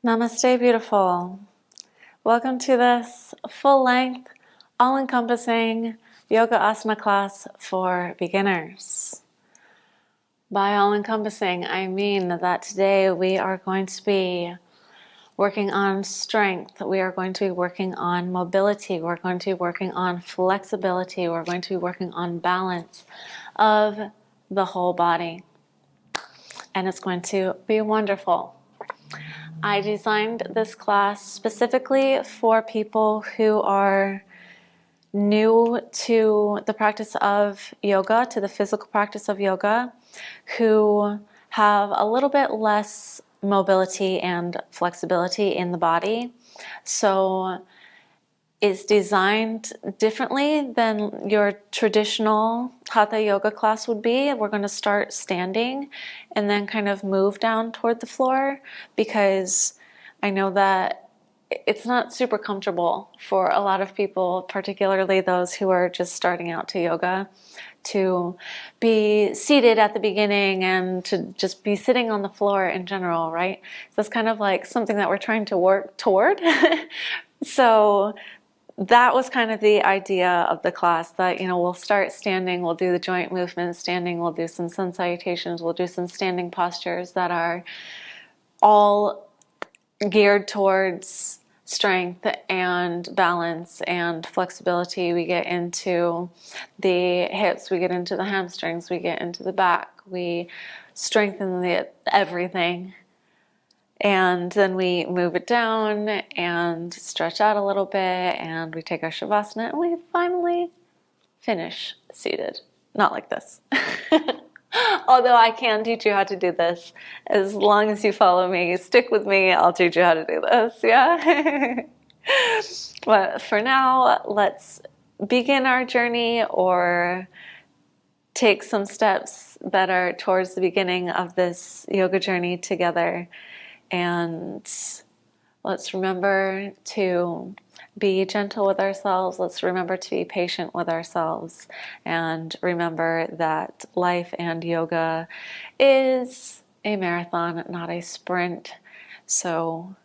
Namaste, beautiful. Welcome to this full-length, all-encompassing yoga asana class for beginners. By all-encompassing, I mean that today we are going to be working on strength. We are going to be working on mobility. We're going to be working on flexibility. We're going to be working on balance of the whole body. And it's going to be wonderful. I designed this class specifically for people who are new to the practice of yoga, to the physical practice of yoga, who have a little bit less mobility and flexibility in the body. So it's designed differently than your traditional hatha yoga class would be. We're going to start standing and then kind of move down toward the floor, because I know that it's not super comfortable for a lot of people, particularly those who are just starting out to yoga, to be seated at the beginning and to just be sitting on the floor in general, right? So it's kind of like something that we're trying to work toward. So that was kind of the idea of the class, that, we'll start standing, we'll do the joint movements standing, we'll do some sun salutations, we'll do some standing postures that are all geared towards strength and balance and flexibility. We get into the hips, we get into the hamstrings, we get into the back, we strengthen everything. And then we move it down and stretch out a little bit, and we take our Shavasana, and we finally finish seated. Not like this. Although I can teach you how to do this. As long as you follow me, stick with me, I'll teach you how to do this, yeah? But for now, let's begin our journey, or take some steps that are towards the beginning of this yoga journey together. And let's remember to be gentle with ourselves. Let's remember to be patient with ourselves. And remember that life and yoga is a marathon, not a sprint. So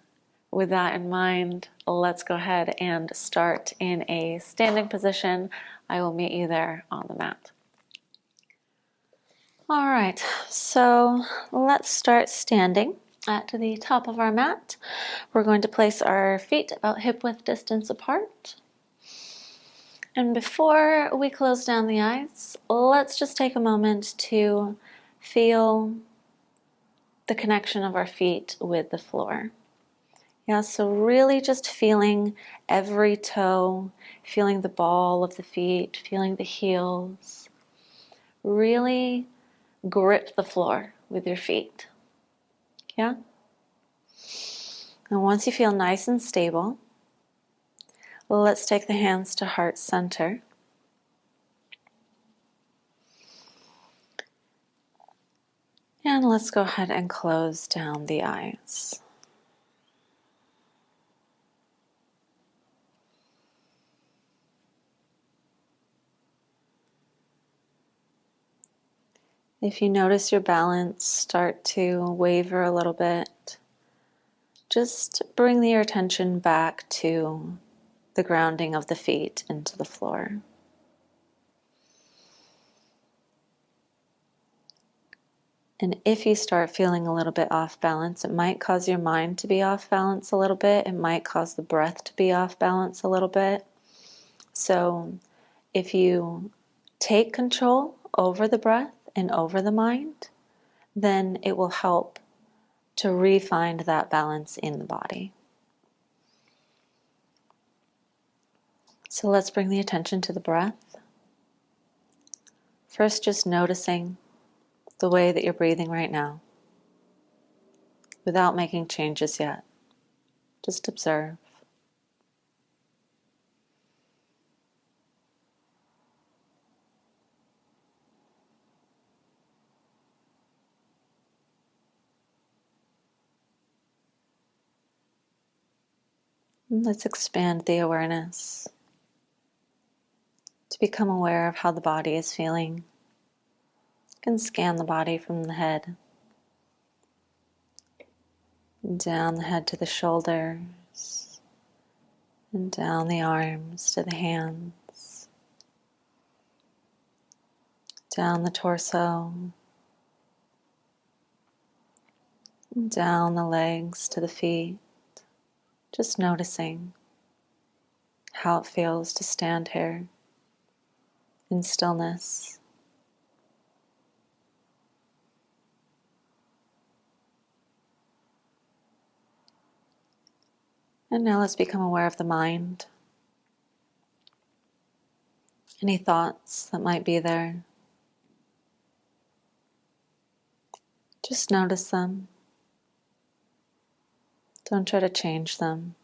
with that in mind, let's go ahead and start in a standing position. I will meet you there on the mat. All right, so let's start standing. At the top of our mat, we're going to place our feet about hip-width distance apart. And before we close down the eyes, let's just take a moment to feel the connection of our feet with the floor. Yeah, so really just feeling every toe, feeling the ball of the feet, feeling the heels. Really grip the floor with your feet. Yeah? And once you feel nice and stable, let's take the hands to heart center. And let's go ahead and close down the eyes. If you notice your balance start to waver a little bit, just bring your attention back to the grounding of the feet into the floor. And if you start feeling a little bit off balance, it might cause your mind to be off balance a little bit. It might cause the breath to be off balance a little bit. So if you take control over the breath and over the mind, then it will help to re-find that balance in the body. So let's bring the attention to the breath. First, just noticing the way that you're breathing right now, without making changes yet. Just observe. Let's expand the awareness to become aware of how the body is feeling. You can scan the body from the head Down the head to the shoulders, and down the arms to the hands, down the torso, and down the legs to the feet, just noticing how it feels to stand here in stillness. And now let's become aware of the mind. Any thoughts that might be there. Just notice them. Don't try to change them.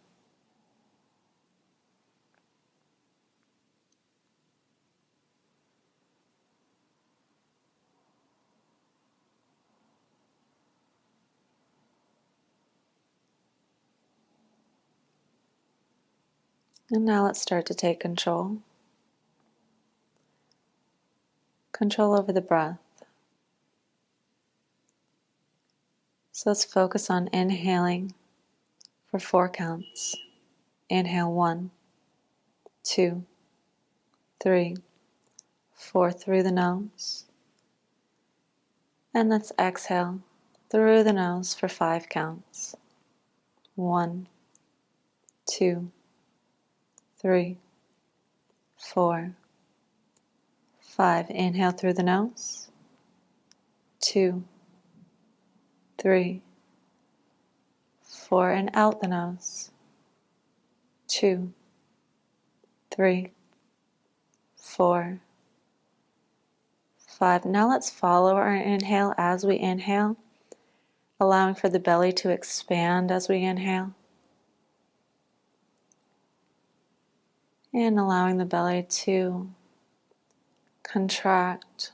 And now let's start to take control. Control over the breath. So let's focus on inhaling for 4 counts. Inhale 1, 2, 3, 4 through the nose. And let's exhale through the nose for 5 counts. 1, 2, 3, 4, 5. Inhale through the nose. 2, 3, 4, and out the nose. 2, 3, 4, 5. Now let's follow our inhale as we inhale, allowing for the belly to expand as we inhale, and allowing the belly to contract,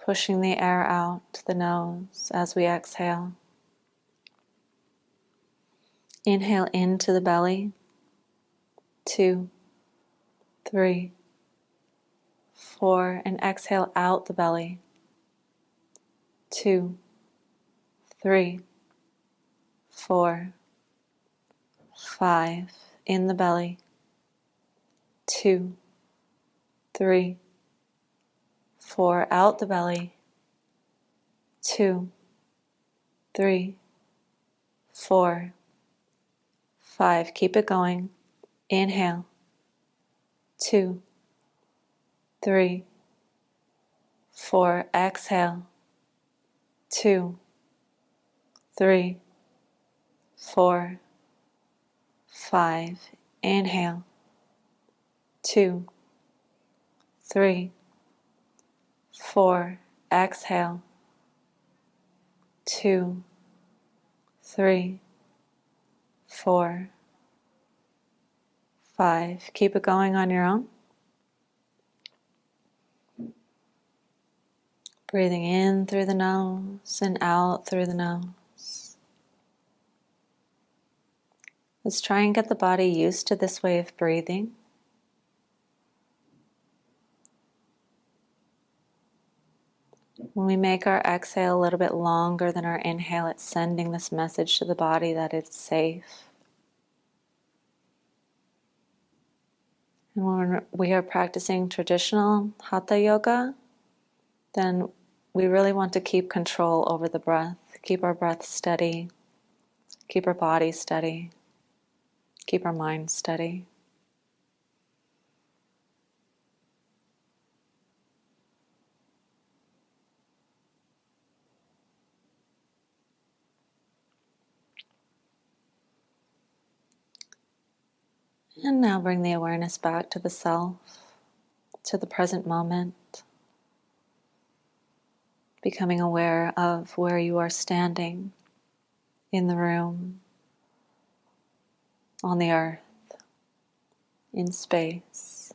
pushing the air out the nose as we exhale. Inhale into the belly. 2, 3, 4, and exhale out the belly. 2, 3, 4, 5. In the belly. 2, 3, 4. Out the belly. 2, 3, 4, 5. Keep it going. Inhale. 2, 3, 4. Exhale. 2, 3, 4, 5. Inhale. 2, 3, 4. Exhale. 2, 3, 4, 5. Keep it going on your own. Breathing in through the nose and out through the nose. Let's try and get the body used to this way of breathing. When we make our exhale a little bit longer than our inhale, it's sending this message to the body that it's safe. And when we are practicing traditional Hatha Yoga, then we really want to keep control over the breath. Keep our breath steady. Keep our body steady. Keep our mind steady. And now bring the awareness back to the self, to the present moment. Becoming aware of where you are standing in the room, on the earth, in space.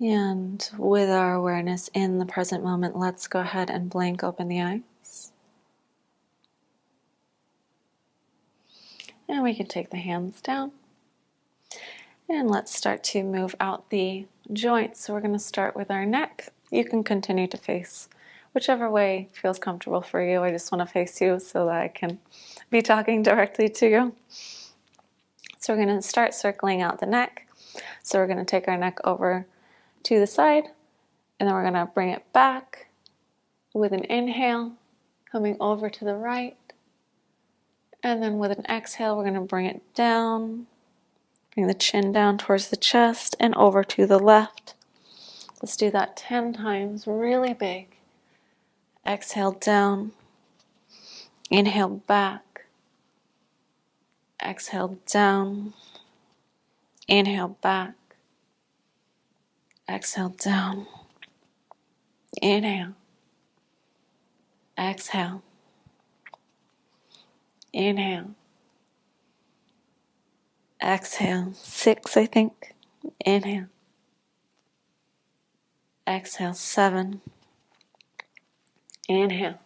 And with our awareness in the present moment, let's go ahead and blink open the eyes. And we can take the hands down. And let's start to move out the joints. So we're going to start with our neck. You can continue to face whichever way feels comfortable for you. I just want to face you so that I can be talking directly to you. So we're going to start circling out the neck. So we're going to take our neck over to the side, and then we're going to bring it back with an inhale, coming over to the right. And then with an exhale, we're going to bring it down, bring the chin down towards the chest and over to the left. Let's do that 10 times, really big. Exhale down, inhale back, exhale down, inhale back, exhale down, inhale, exhale, inhale, exhale, 6 I think, inhale, exhale 7, inhale,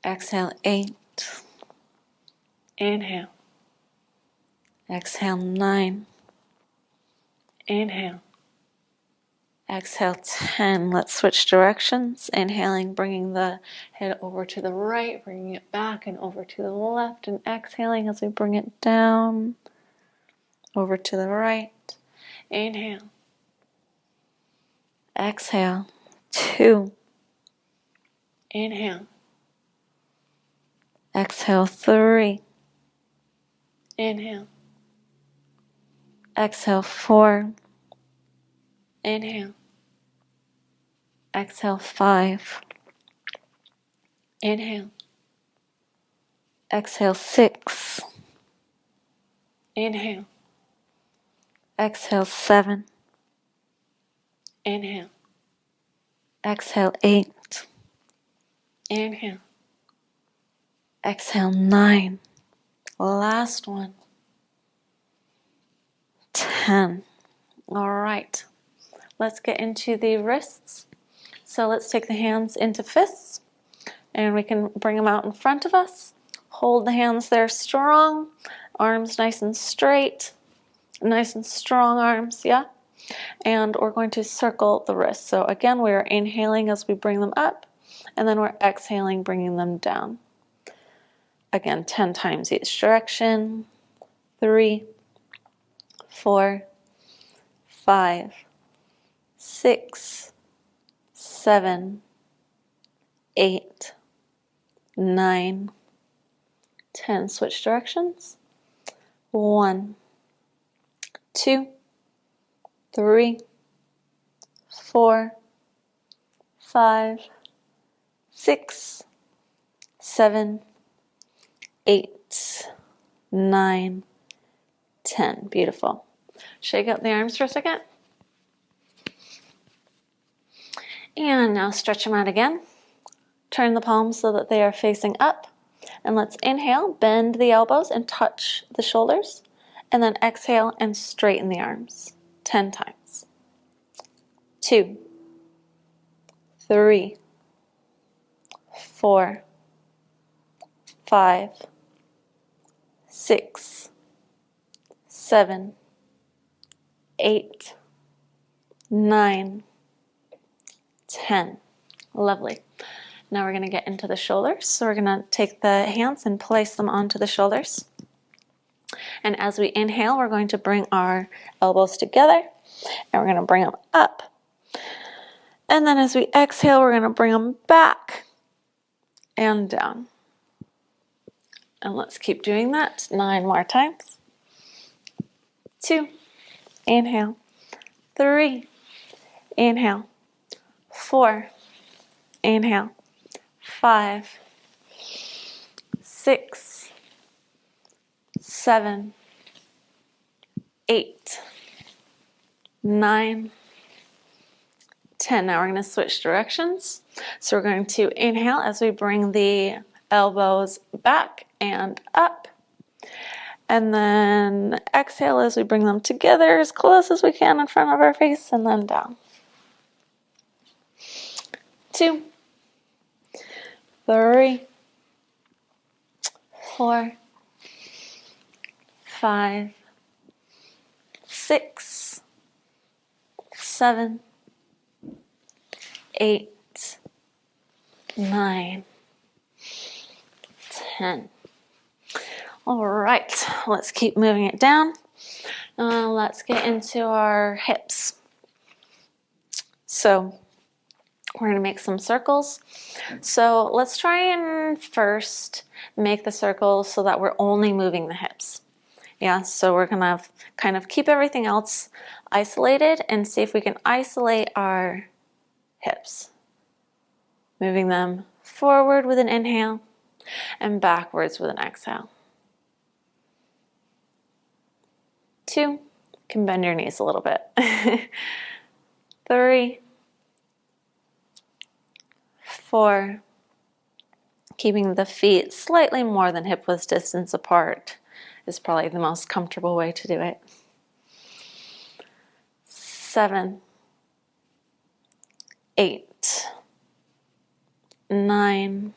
exhale 8, inhale, exhale 9, inhale, exhale 10. Let's switch directions. Inhaling, bringing the head over to the right, bringing it back and over to the left, and exhaling as we bring it down, over to the right. Inhale, exhale 2, inhale, exhale 3, inhale, exhale 4, inhale, exhale 5, inhale, exhale 6, inhale, exhale 7, inhale, exhale 8, inhale, exhale 9, last one, 10. All right, let's get into the wrists. So let's take the hands into fists, and we can bring them out in front of us. Hold the hands there strong, arms nice and straight, nice and strong arms, yeah? And we're going to circle the wrists. So again, we are inhaling as we bring them up, and then we're exhaling, bringing them down. Again, 10 times each direction. 3, 4, 5, 6, 7, 8, 9, 10. Switch directions. 1, 2, 3, 4, 5, 6, 7, 8, 9, 10. Beautiful. Shake out the arms for a second. And now stretch them out again. Turn the palms so that they are facing up. And let's inhale, bend the elbows and touch the shoulders. And then exhale and straighten the arms 10 times. 2, 3, 4, 5, 6, 7, 8, 9, 10. Lovely. Now we're going to get into the shoulders. So we're going to take the hands and place them onto the shoulders. And as we inhale, we're going to bring our elbows together, and we're going to bring them up. And then as we exhale, we're going to bring them back and down. And let's keep doing that 9 more times. 2, inhale. 3, inhale. 4, inhale. 5, 6, 7, 8, 9, 10. Now we're going to switch directions. So we're going to inhale as we bring the elbows back and up. And then exhale as we bring them together as close as we can in front of our face, and then down. 2, 3, 4, 5, 6, 7, 8, 9, 10. All right, let's keep moving it down. Let's get into our hips. So we're going to make some circles. So let's try and first make the circles so that we're only moving the hips. Yeah, so we're going to kind of keep everything else isolated and see if we can isolate our hips. Moving them forward with an inhale and backwards with an exhale. 2, you can bend your knees a little bit. 3, 4, keeping the feet slightly more than hip width distance apart is probably the most comfortable way to do it. 7, 8, 9,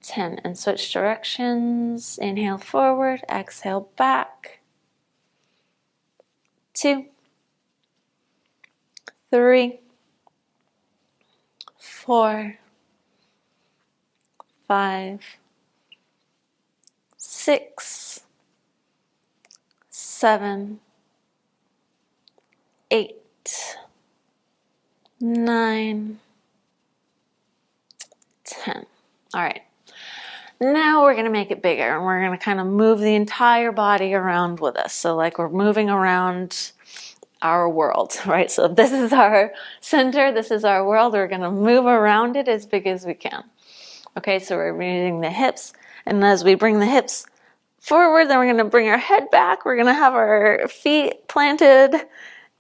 10, and switch directions. Inhale forward, exhale back. 2, 3, 4, 5, 6, 7, 8, 9, 10. All right. Now we're going to make it bigger, and we're going to kind of move the entire body around with us. So like we're moving around our world, right? So this is our center, this is our world. We're going to move around it as big as we can. Okay, so we're moving the hips, and as we bring the hips forward, then we're going to bring our head back. We're going to have our feet planted,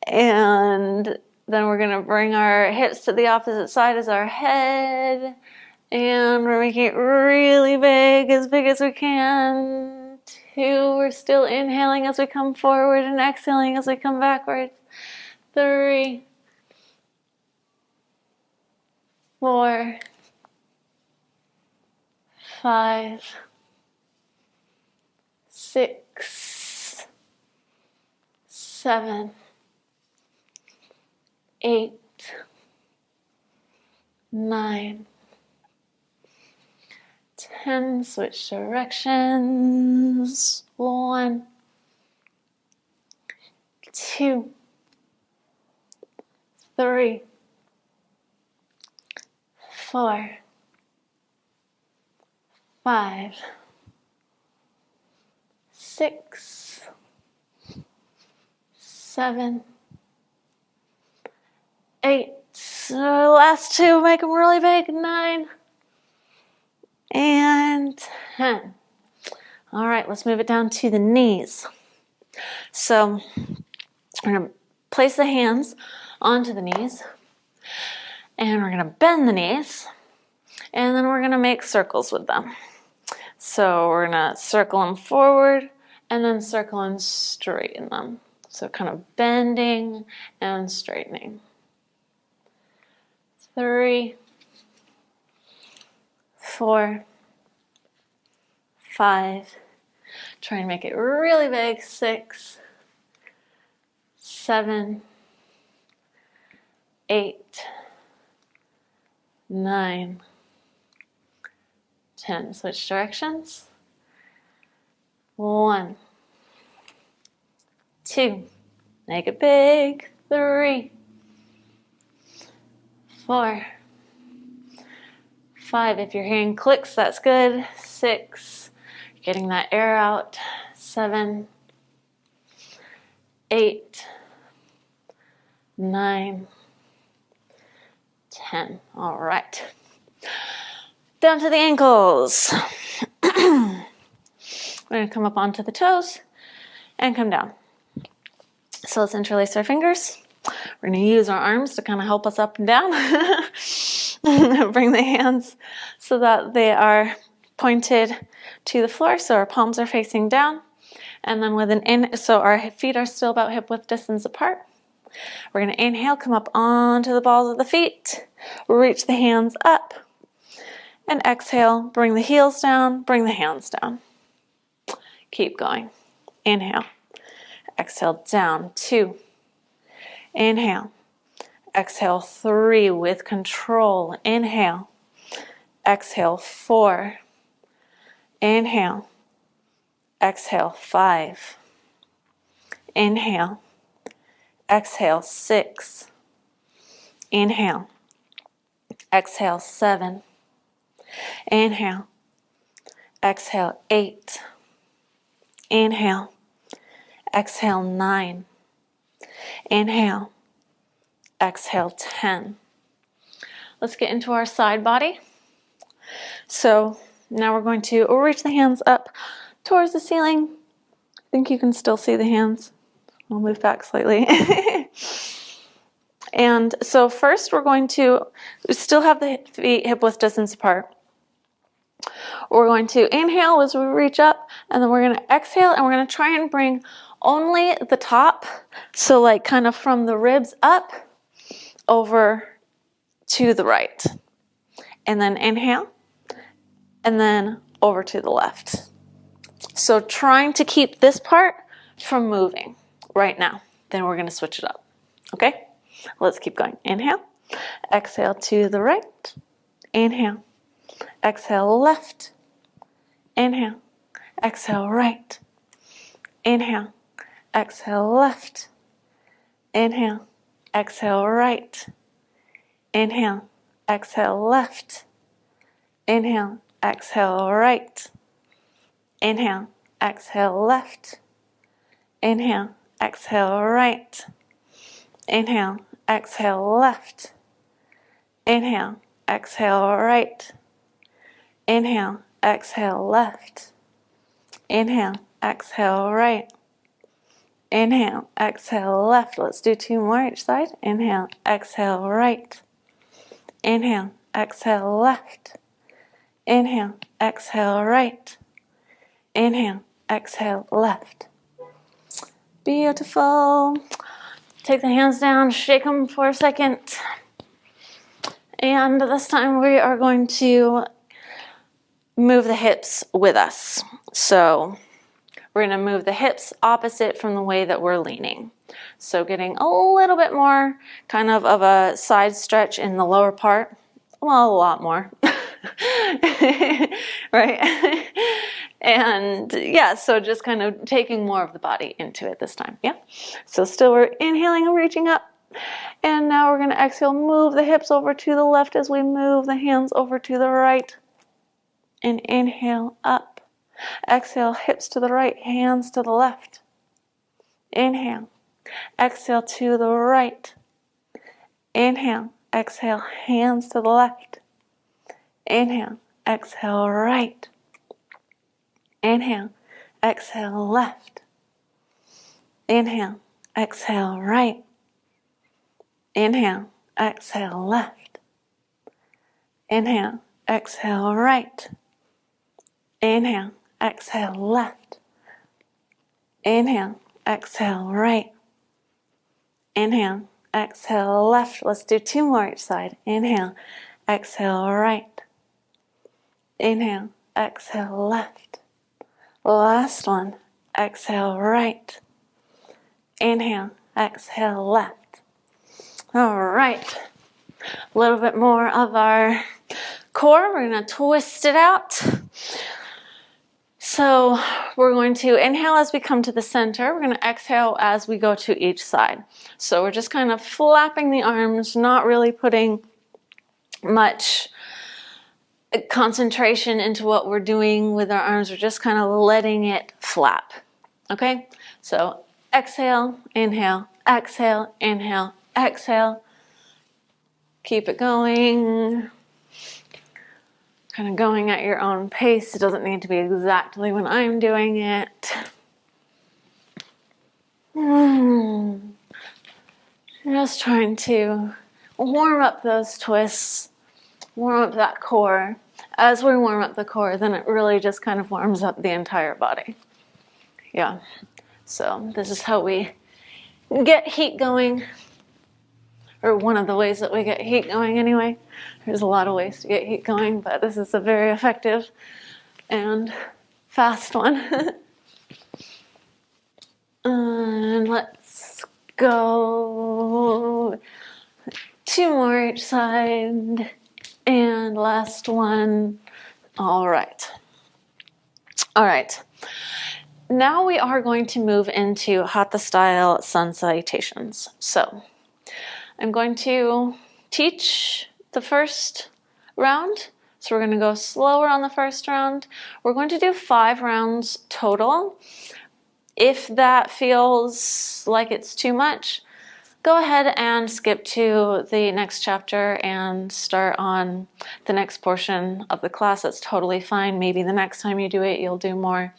and then we're going to bring our hips to the opposite side as our head. And we're making it really big as we can. 2, we're still inhaling as we come forward and exhaling as we come backwards. 3, 4, 5, 6, 7, 8, 9, 10, switch directions. 1, 2, 3, 4, 5, 6, 7, 8. Last 2, make them really big. 9. And 10. All right, let's move it down to the knees. So we're going to place the hands onto the knees, and we're going to bend the knees, and then we're going to make circles with them. So we're going to circle them forward and then circle and straighten them. So kind of bending and straightening. 3, 4, 5, try and make it really big. 6, 7, 8, 9, 10. Switch directions. 1, 2, make it big. 3, 4, 5. If your hand clicks, that's good. 6, getting that air out. 7, 8, 9, 10. All right. Down to the ankles. We're going to come up onto the toes and come down. So let's interlace our fingers. We're going to use our arms to kind of help us up and down. Bring the hands so that they are pointed to the floor, so our palms are facing down. And then with an so our feet are still about hip width distance apart. We're going to inhale, come up onto the balls of the feet, reach the hands up, and exhale, bring the heels down, bring the hands down. Keep going. Inhale, exhale down, 2, inhale, exhale 3 with control, inhale, exhale 4, inhale, exhale 5, inhale, exhale 6, inhale, exhale 7, inhale, exhale 8, inhale, exhale 9, inhale, exhale 10. Let's get into our side body. So now we're going to reach the hands up towards the ceiling. I think you can still see the hands. I'll move back slightly. And so first we're going to still have the feet hip width distance apart. We're going to inhale as we reach up, and then we're going to exhale, and we're going to try and bring only the top, so like kind of from the ribs up over to the right. And then inhale, and then over to the left. So trying to keep this part from moving right now. Then we're going to switch it up. Okay? Let's keep going. Inhale, exhale to the right, inhale, exhale left, inhale, exhale right, inhale, exhale left, inhale, exhale right, inhale, exhale left, inhale, exhale right, inhale, exhale left, inhale, exhale right, inhale, exhale left, inhale, exhale right, inhale, exhale left, inhale, exhale right, inhale, exhale left. Let's do 2 more each side. Inhale, exhale right, inhale, exhale left, inhale, exhale right, inhale, exhale left. Beautiful. Take the hands down, shake them for a second. And this time we are going to move the hips with us. So we're going to move the hips opposite from the way that we're leaning. So getting a little bit more kind of a side stretch in the lower part. Well, a lot more. Right? And yeah, so just kind of taking more of the body into it this time. Yeah. So still we're inhaling and reaching up. And now we're going to exhale, move the hips over to the left as we move the hands over to the right. And inhale up. Exhale, hips to the right, hands to the left. Inhale. Exhale to the right. Inhale. Exhale, hands to the left. Inhale. Exhale, right. Inhale. Exhale, left. Inhale. Exhale, right. Inhale. Exhale, left. Inhale. Exhale, right. Inhale. Exhale, left. Inhale. Exhale, right. Inhale. Exhale, left. Let's do 2 more each side. Inhale. Exhale, right. Inhale. Exhale, left. Last one. Exhale, right. Inhale. Exhale, left. All right. A little bit more of our core. We're going to twist it out. So we're going to inhale as we come to the center. We're going to exhale as we go to each side. So we're just kind of flapping the arms, not really putting much concentration into what we're doing with our arms. We're just kind of letting it flap. Okay? So exhale, inhale, exhale, inhale, exhale. Keep it going. Kind of going at your own pace. It doesn't need to be exactly when I'm doing it. Just trying to warm up those twists. Warm up that core. As we warm up the core, then it really just kind of warms up the entire body. Yeah. So this is how we get heat going. Or one of the ways that we get heat going anyway. There's a lot of ways to get heat going, but this is a very effective and fast one. let's go. 2 more each side. And last one. All right. All right. Now we are going to move into Hatha style sun salutations. So I'm going to teach the first round. So we're going to go slower on the first round. We're going to do 5 rounds total. If that feels like it's too much, go ahead and skip to the next chapter and start on the next portion of the class. That's totally fine. Maybe the next time you do it, you'll do more.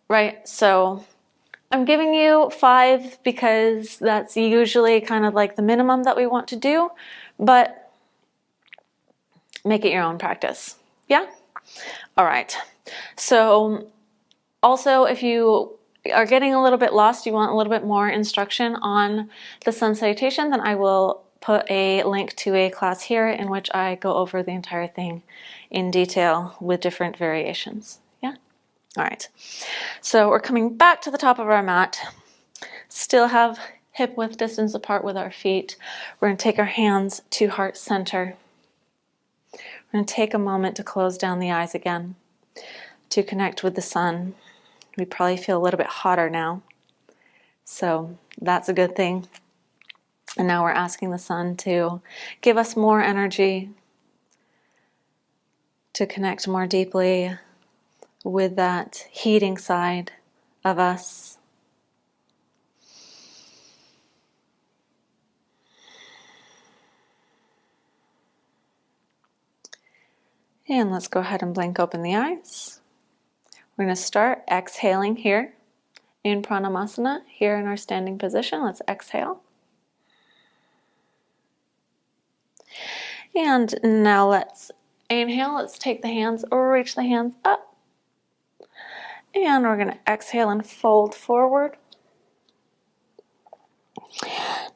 Right? So I'm giving you 5 because that's usually kind of like the minimum that we want to do, but make it your own practice. Yeah? All right. So also, if you are getting a little bit lost, you want a little bit more instruction on the sun salutation, then I will put a link to a class here in which I go over the entire thing in detail with different variations. Yeah? All right. So we're coming back to the top of our mat. Still have hip width distance apart with our feet. We're going to take our hands to heart center. We're going to take a moment to close down the eyes again, to connect with the sun. We probably feel a little bit hotter now, so that's a good thing. And now we're asking the sun to give us more energy, to connect more deeply with that heating side of us. And let's go ahead and blink open the eyes. We're going to start exhaling here in Pranayama, here in our standing position. Let's exhale. And now let's inhale. Let's take the hands or reach the hands up. And we're going to exhale and fold forward.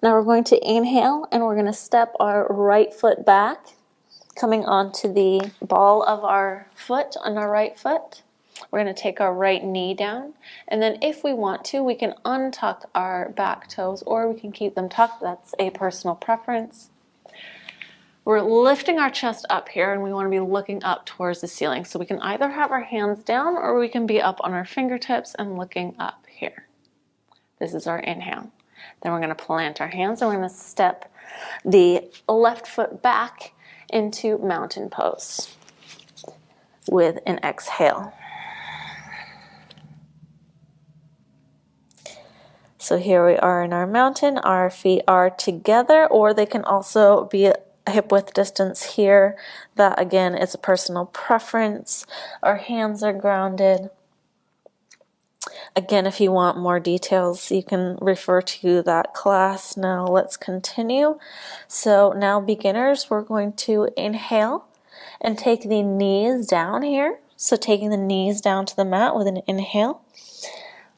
Now we're going to inhale and we're going to step our right foot back, coming onto the ball of our foot on our right foot. We're going to take our right knee down, and then if we want to, we can untuck our back toes or we can keep them tucked. That's a personal preference. We're lifting our chest up here and we want to be looking up towards the ceiling. So we can either have our hands down or we can be up on our fingertips and looking up here. This is our inhale. Then we're going to plant our hands and we're going to step the left foot back into mountain pose with an exhale. So here we are in our mountain. Our feet are together, or they can also be a hip width distance here. That again is a personal preference. Our hands are grounded. Again, if you want more details, you can refer to that class. Now let's continue. So now beginners, we're going to inhale and take the knees down here. So taking the knees down to the mat with an inhale.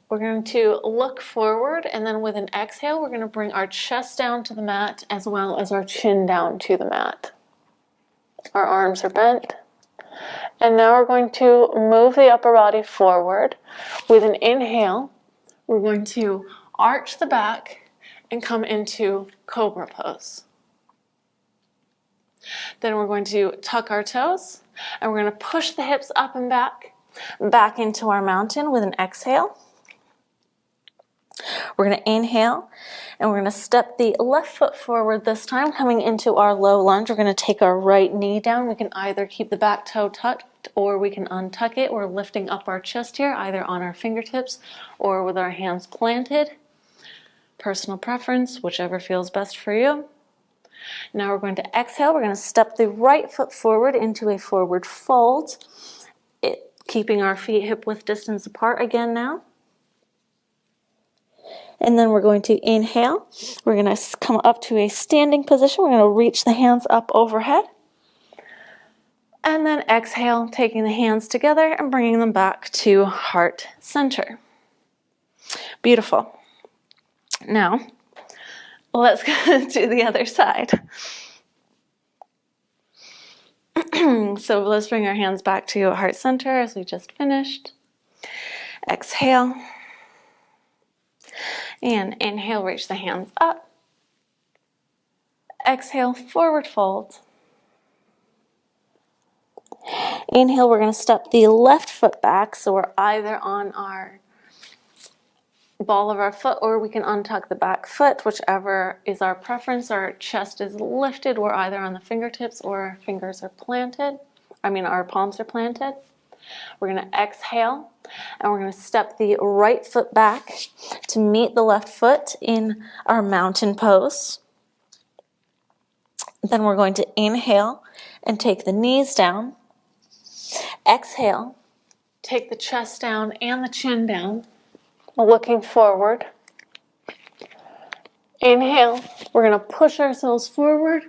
We're going to look forward, and then with an exhale, we're going to bring our chest down to the mat as well as our chin down to the mat. Our arms are bent. And now we're going to move the upper body forward. With an inhale, we're going to arch the back and come into cobra pose. Then we're going to tuck our toes, and we're going to push the hips up and back into our mountain with an exhale. We're going to inhale, and we're going to step the left foot forward this time, coming into our low lunge. We're going to take our right knee down. We can either keep the back toe tucked, or we can untuck it. We're lifting up our chest here, either on our fingertips or with our hands planted. Personal preference, whichever feels best for you. Now we're going to exhale. We're going to step the right foot forward into a forward fold, keeping our feet hip width distance apart again now. And then we're going to inhale. We're going to come up to a standing position. We're going to reach the hands up overhead. And then exhale, taking the hands together and bringing them back to heart center. Beautiful. Now, let's go to the other side. So let's bring our hands back to heart center as we just finished. Exhale. And inhale, reach the hands up. Exhale, forward fold. Inhale, we're going to step the left foot back, so we're either on our ball of our foot or we can untuck the back foot, whichever is our preference. Our chest is lifted. We're either on the fingertips or our fingers are planted. Our palms are planted. We're going to exhale and we're going to step the right foot back to meet the left foot in our mountain pose. Then we're going to inhale and take the knees down. Exhale, take the chest down and the chin down, looking forward. Inhale, we're going to push ourselves forward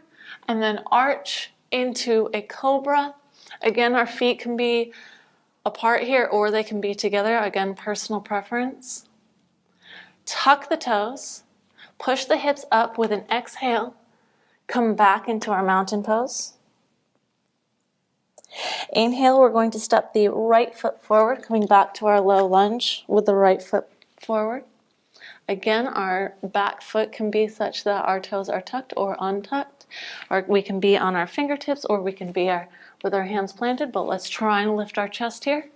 and then arch into a cobra. Again, our feet can be apart here or they can be together. Again, personal preference. Tuck the toes, push the hips up with an exhale, come back into our mountain pose. Inhale, we're going to step the right foot forward, coming back to our low lunge with the right foot forward. Again, our back foot can be such that our toes are tucked or untucked, or we can be on our fingertips or we can be with our hands planted, but let's try and lift our chest here.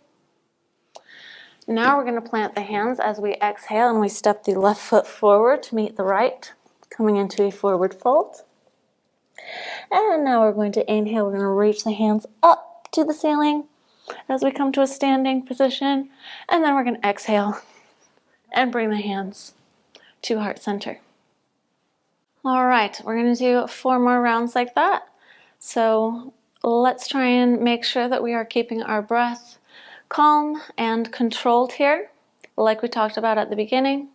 Now we're going to plant the hands as we exhale and we step the left foot forward to meet the right, coming into a forward fold. And now we're going to inhale, we're going to reach the hands up to the ceiling as we come to a standing position. And then we're going to exhale and bring the hands to heart center. All right, we're going to do 4 more rounds like that. So let's try and make sure that we are keeping our breath calm and controlled here, like we talked about at the beginning.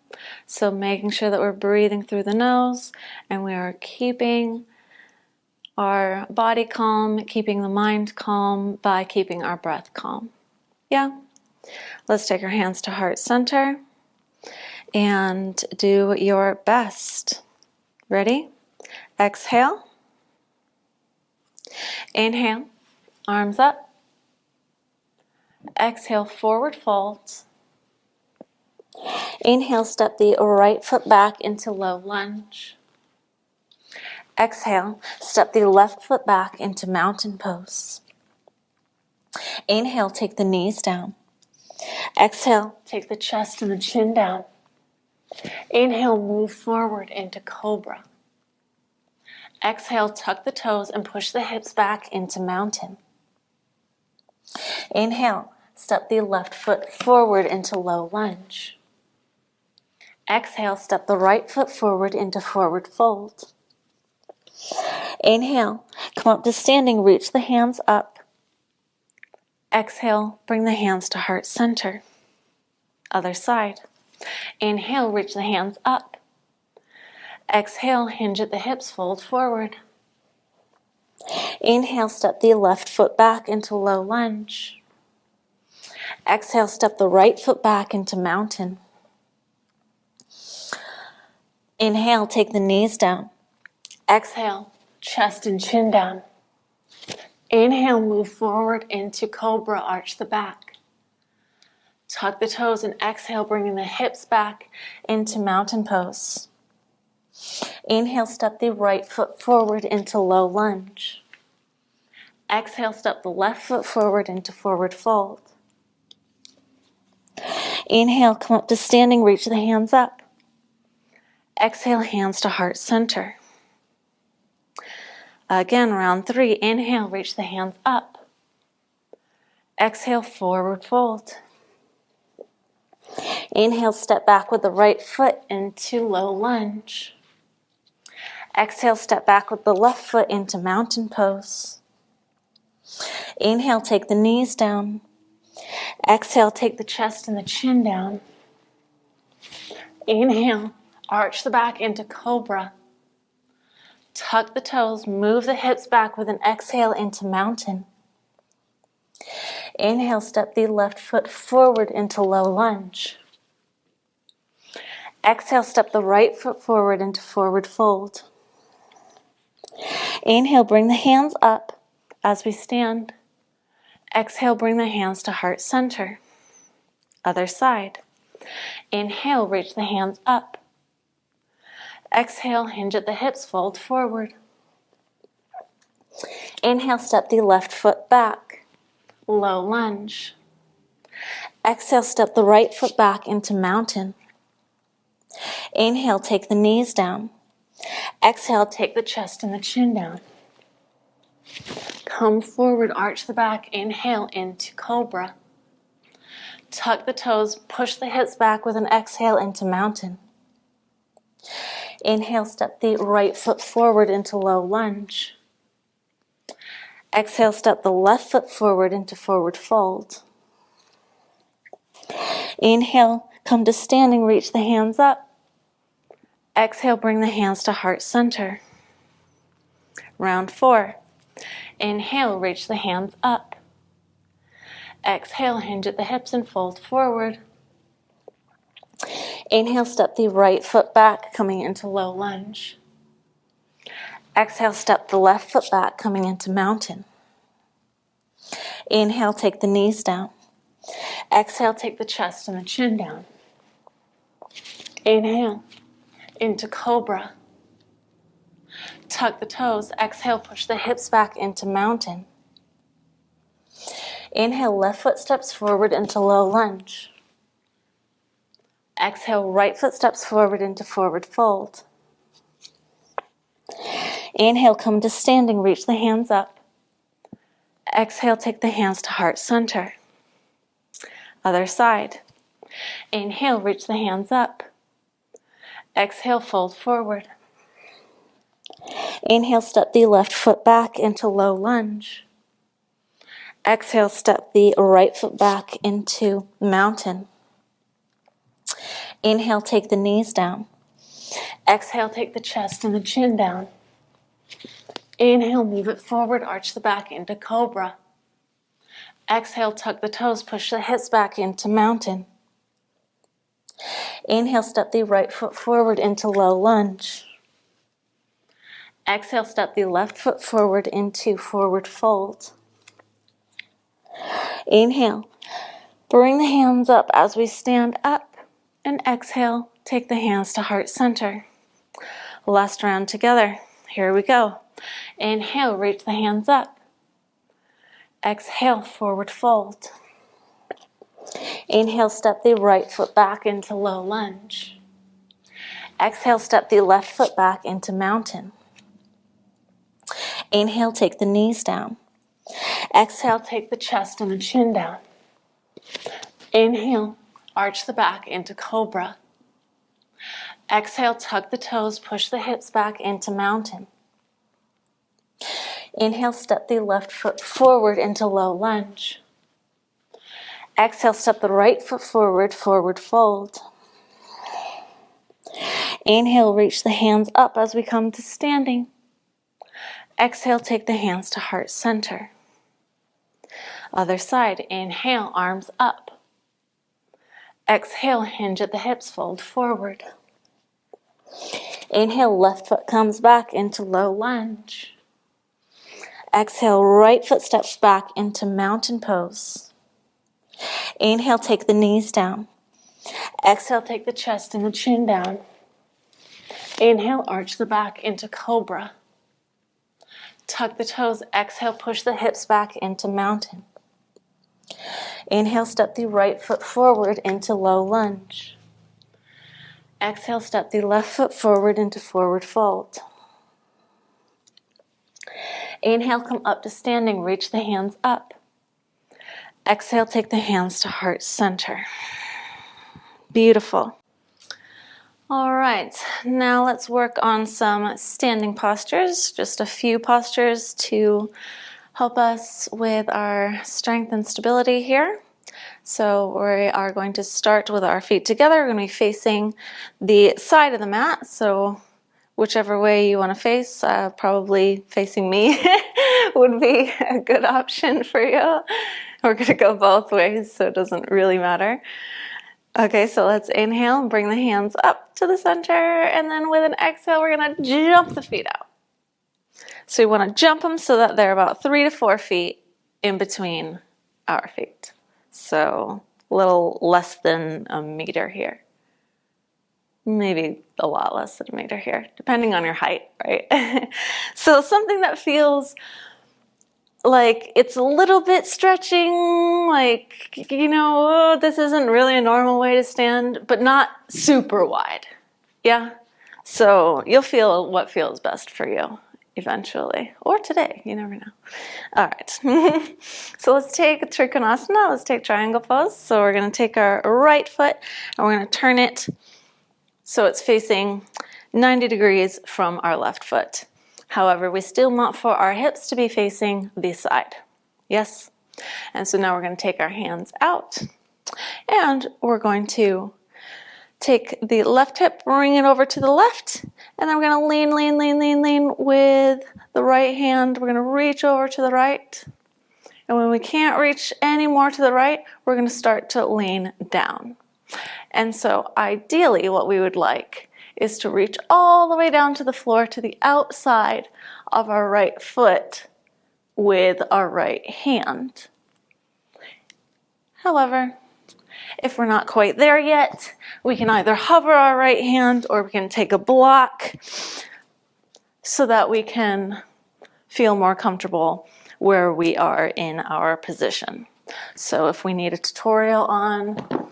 So making sure that we're breathing through the nose and we are keeping our body calm, keeping the mind calm by keeping our breath calm. Yeah? Let's take our hands to heart center and do your best. Ready? Exhale. Inhale, arms up. Exhale, forward folds. Inhale, step the right foot back into low lunge. Exhale, step the left foot back into mountain pose. Inhale, take the knees down. Exhale, take the chest and the chin down. Inhale, move forward into cobra. Exhale, tuck the toes and push the hips back into mountain. Inhale, step the left foot forward into low lunge. Exhale, step the right foot forward into forward fold. Inhale, come up to standing, reach the hands up. Exhale, bring the hands to heart center. Other side. Inhale, reach the hands up. Exhale, hinge at the hips, fold forward. Inhale, step the left foot back into low lunge. Exhale, step the right foot back into mountain. Inhale, take the knees down. Exhale, chest and chin down. Inhale, move forward into cobra, arch the back. Tuck the toes and exhale, bringing the hips back into mountain pose. Inhale, step the right foot forward into low lunge. Exhale, step the left foot forward into forward fold. Inhale, come up to standing, reach the hands up. Exhale, hands to heart center. Again, round 3. Inhale, reach the hands up. Exhale, forward fold. Inhale, step back with the right foot into low lunge. Exhale, step back with the left foot into mountain pose. Inhale, take the knees down. Exhale, take the chest and the chin down. Inhale, arch the back into cobra. Tuck the toes, move the hips back with an exhale into mountain. Inhale, step the left foot forward into low lunge. Exhale, step the right foot forward into forward fold. Inhale, bring the hands up as we stand. Exhale, bring the hands to heart center. Other side. Inhale, reach the hands up. Exhale, hinge at the hips, fold forward. Inhale, step the left foot back, low lunge. Exhale, step the right foot back into mountain. Inhale, take the knees down. Exhale, take the chest and the chin down. Come forward, arch the back, inhale into cobra. Tuck the toes, push the hips back with an exhale into mountain. Inhale, step the right foot forward into low lunge. Exhale, step the left foot forward into forward fold. Inhale, come to standing, reach the hands up. Exhale, bring the hands to heart center. Round 4. Inhale, reach the hands up. Exhale, hinge at the hips and fold forward. Inhale, step the right foot back, coming into low lunge. Exhale, step the left foot back, coming into mountain. Inhale, take the knees down. Exhale, take the chest and the chin down. Inhale, into cobra. Tuck the toes. Exhale, push the hips back into mountain. Inhale, left foot steps forward into low lunge. Exhale, right foot steps forward into forward fold. Inhale, come to standing, reach the hands up. Exhale, take the hands to heart center. Other side. Inhale, reach the hands up. Exhale, fold forward. Inhale, step the left foot back into low lunge. Exhale, step the right foot back into mountain. Inhale, take the knees down. Exhale, take the chest and the chin down. Inhale, move it forward, arch the back into cobra. Exhale, tuck the toes, push the hips back into mountain. Inhale, step the right foot forward into low lunge. Exhale, step the left foot forward into forward fold. Inhale, bring the hands up as we stand up. And exhale, take the hands to heart center. Last round together. Here we go. Inhale, reach the hands up. Exhale, forward fold. Inhale, step the right foot back into low lunge. Exhale, step the left foot back into mountain. Inhale, take the knees down. Exhale, take the chest and the chin down. Inhale, arch the back into cobra. Exhale, tuck the toes, push the hips back into mountain. Inhale, step the left foot forward into low lunge. Exhale, step the right foot forward, forward fold. Inhale, reach the hands up as we come to standing. Exhale, take the hands to heart center. Other side. Inhale, arms up. Exhale, hinge at the hips, fold forward. Inhale, left foot comes back into low lunge. Exhale, right foot steps back into mountain pose. Inhale, take the knees down. Exhale, take the chest and the chin down. Inhale, arch the back into cobra. Tuck the toes. Exhale, push the hips back into mountain. Inhale, step the right foot forward into low lunge. Exhale, step the left foot forward into forward fold. Inhale, come up to standing, reach the hands up. Exhale, take the hands to heart center. Beautiful. All right, now let's work on some standing postures, just a few postures to help us with our strength and stability here. So we are going to start with our feet together. We're going to be facing the side of the mat, so whichever way you want to face, probably facing me would be a good option for you. We're going to go both ways, so it doesn't really matter. Okay, so let's inhale and bring the hands up to the center, and then with an exhale, we're going to jump the feet out. So we want to jump them so that they're about 3 to 4 feet in between our feet. So a little less than a meter here. maybe a lot less than a meter here, depending on your height, right? So something that feels like it's a little bit stretching, like, you know, oh, this isn't really a normal way to stand, but not super wide. Yeah? So you'll feel what feels best for you eventually, or today, you never know. All right. So let's take Trikonasana, let's take triangle pose. So we're going to take our right foot and we're going to turn it so it's facing 90 degrees from our left foot. However, we still want for our hips to be facing this side. Yes? And so now we're going to take our hands out and we're going to take the left hip, bring it over to the left, and then we're going to lean with the right hand. We're going to reach over to the right. And when we can't reach any more to the right, we're going to start to lean down. And so ideally what we would like is to reach all the way down to the floor to the outside of our right foot with our right hand. However, if we're not quite there yet, we can either hover our right hand or we can take a block so that we can feel more comfortable where we are in our position. So if we need a tutorial on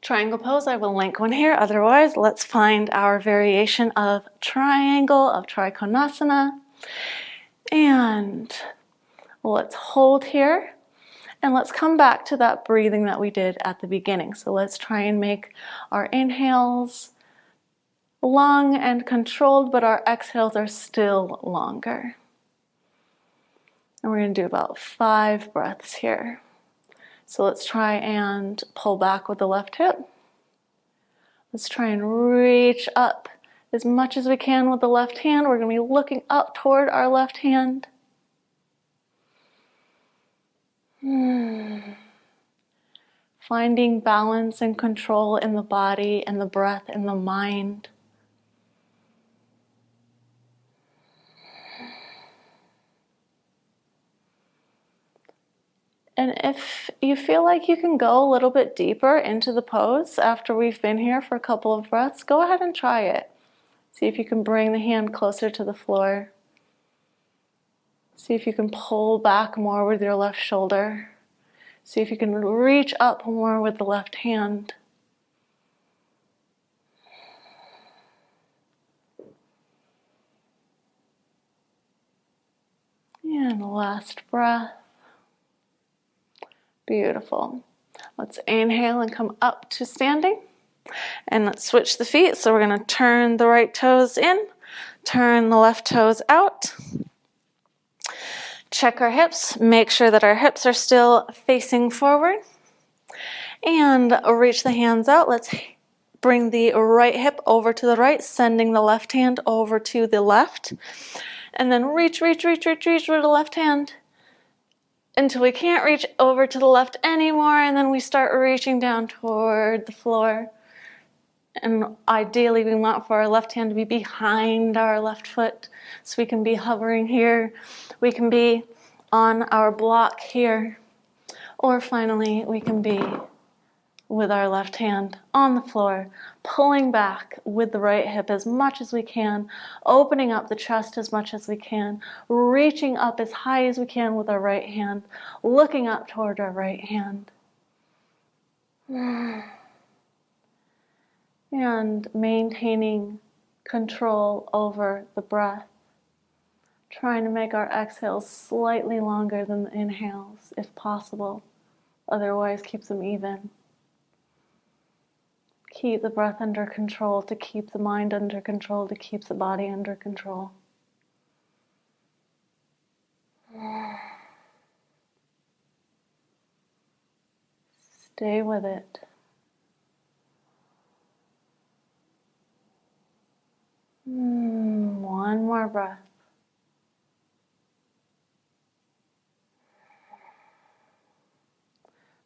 triangle pose, I will link one here. Otherwise, let's find our variation of triangle, of Trikonasana. And let's hold here. And let's come back to that breathing that we did at the beginning. So let's try and make our inhales long and controlled, but our exhales are still longer. And we're going to do about 5 breaths here. So let's try and pull back with the left hip. Let's try and reach up as much as we can with the left hand. We're going to be looking up toward our left hand. Finding balance and control in the body and the breath and the mind. And if you feel like you can go a little bit deeper into the pose after we've been here for a couple of breaths, go ahead and try it. See if you can bring the hand closer to the floor. See if you can pull back more with your left shoulder. See if you can reach up more with the left hand. And last breath. Beautiful. Let's inhale and come up to standing. And let's switch the feet. So we're going to turn the right toes in, turn the left toes out. Check our hips. Make sure that our hips are still facing forward. And reach the hands out. Let's bring the right hip over to the right, sending the left hand over to the left. And then reach with the left hand until we can't reach over to the left anymore, and then we start reaching down toward the floor. And ideally we want for our left hand to be behind our left foot, so we can be hovering here, we can be on our block here, or finally we can be with our left hand on the floor, pulling back with the right hip as much as we can, opening up the chest as much as we can, reaching up as high as we can with our right hand, looking up toward our right hand. And maintaining control over the breath, trying to make our exhales slightly longer than the inhales if possible, otherwise keep them even. Keep the breath under control, to keep the mind under control, to keep the body under control. Stay with it. One more breath.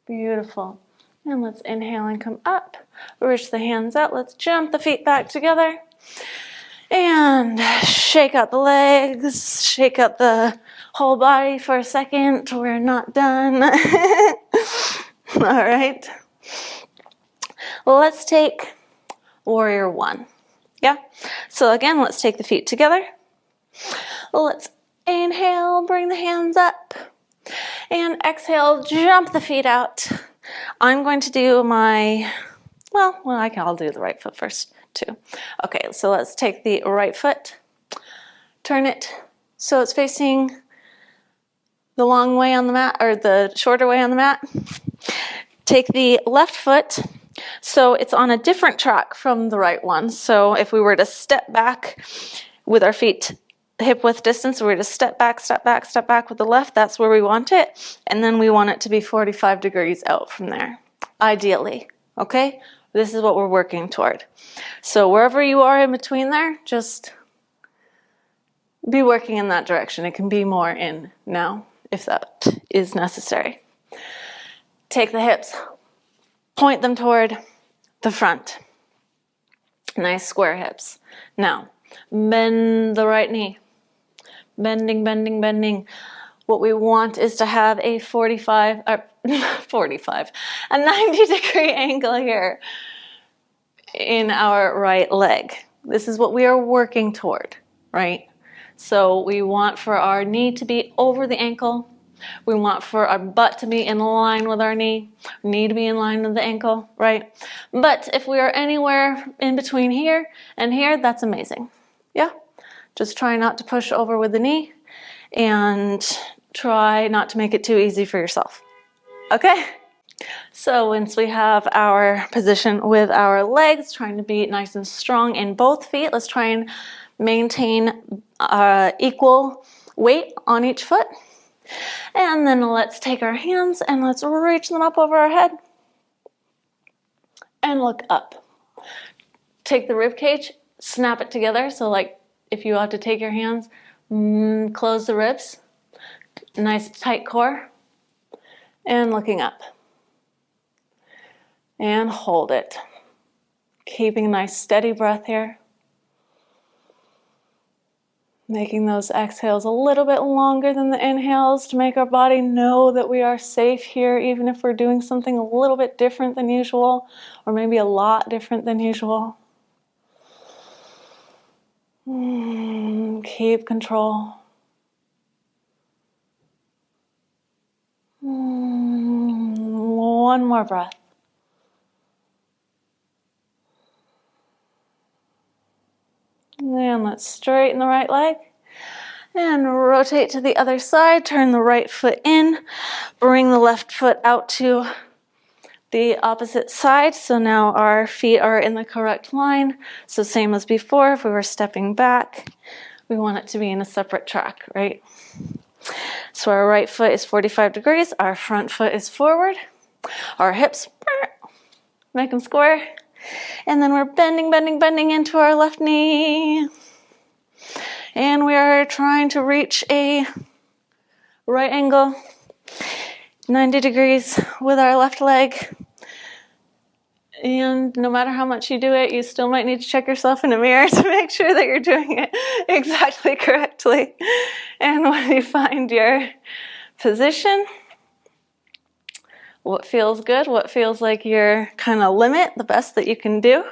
Beautiful. And let's inhale and come up. Reach the hands out. Let's jump the feet back together. And shake out the legs. Shake out the whole body for a second. We're not done. All right. Let's take Warrior I. Yeah? So again, let's take the feet together. Let's inhale, bring the hands up. And exhale, jump the feet out. I'm going to do my, I'll do the right foot first too. Okay, so let's take the right foot, turn it so it's facing the long way on the mat, or the shorter way on the mat. Take the left foot so it's on a different track from the right one. So if we were to step back with our feet hip width distance, we're to step back with the left, that's where we want it. And then we want it to be 45 degrees out from there, ideally, okay? This is what we're working toward. So wherever you are in between there, just be working in that direction. It can be more in now, if that is necessary. Take the hips, point them toward the front. Nice square hips. Now, bend the right knee. Bending, bending, bending. What we want is to have a 90 degree angle here in our right leg. This is what we are working toward, right? So we want for our knee to be over the ankle. We want for our butt to be in line with our knee to be in line with the ankle, right? But if we are anywhere in between here and here, that's amazing. Yeah? Just try not to push over with the knee and try not to make it too easy for yourself. Okay? So once we have our position with our legs, trying to be nice and strong in both feet, let's try and maintain equal weight on each foot. And then let's take our hands and let's reach them up over our head and look up. Take the rib cage, snap it together. So like if you have to take your hands, close the ribs, nice tight core, and looking up. And hold it. Keeping a nice steady breath here. Making those exhales a little bit longer than the inhales to make our body know that we are safe here, even if we're doing something a little bit different than usual, or maybe a lot different than usual. Keep control. One more breath. And let's straighten the right leg and rotate to the other side. Turn the right foot in. Bring the left foot out to the opposite side. So now our feet are in the correct line. So same as before, if we were stepping back, we want it to be in a separate track, right? So our right foot is 45 degrees. Our front foot is forward. Our hips, make them square. And then we're bending, bending, bending into our left knee. And we are trying to reach a right angle, 90 degrees with our left leg. And no matter how much you do it, you still might need to check yourself in the mirror to make sure that you're doing it exactly correctly. And when you find your position, what feels good, what feels like your kind of limit, the best that you can do,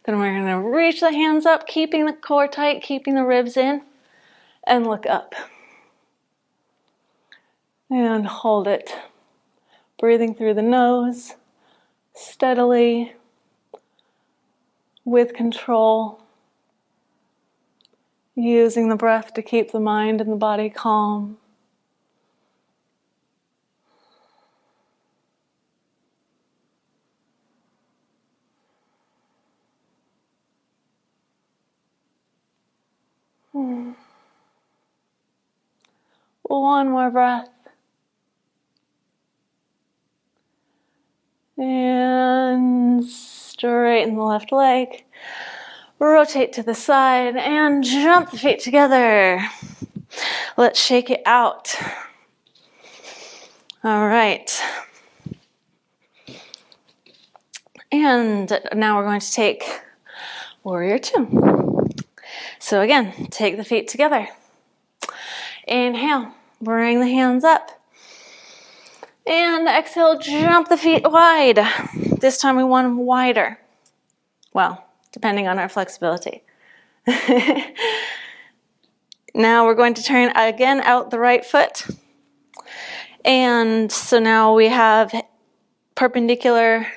then we're going to reach the hands up, keeping the core tight, keeping the ribs in, and look up. And hold it. Breathing through the nose, steadily, with control, using the breath to keep the mind and the body calm. One more breath. And straighten the left leg. Rotate to the side and jump the feet together. Let's shake it out. All right. And now we're going to take Warrior II. So again, take the feet together. Inhale, bring the hands up. And exhale, jump the feet wide. This time we want them wider. Well, depending on our flexibility. Now we're going to turn again out the right foot. And so now we have perpendicular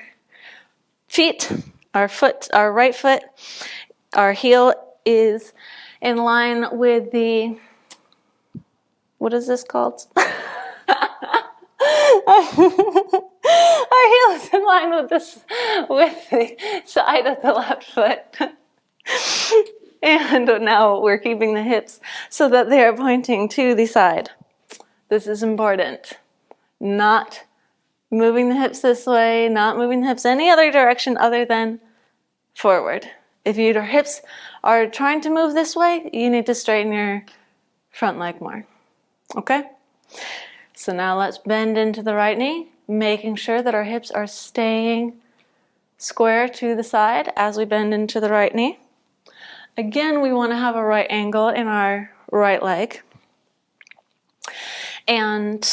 feet, our right foot, our heel is in line with the, what is this called? Our heel is in line with the side of the left foot. And now we're keeping the hips so that they are pointing to the side. This is important. Not moving the hips this way, not moving the hips any other direction other than forward. If your hips are trying to move this way, you need to straighten your front leg more. Okay? So now let's bend into the right knee, making sure that our hips are staying square to the side as we bend into the right knee. Again, we want to have a right angle in our right leg. And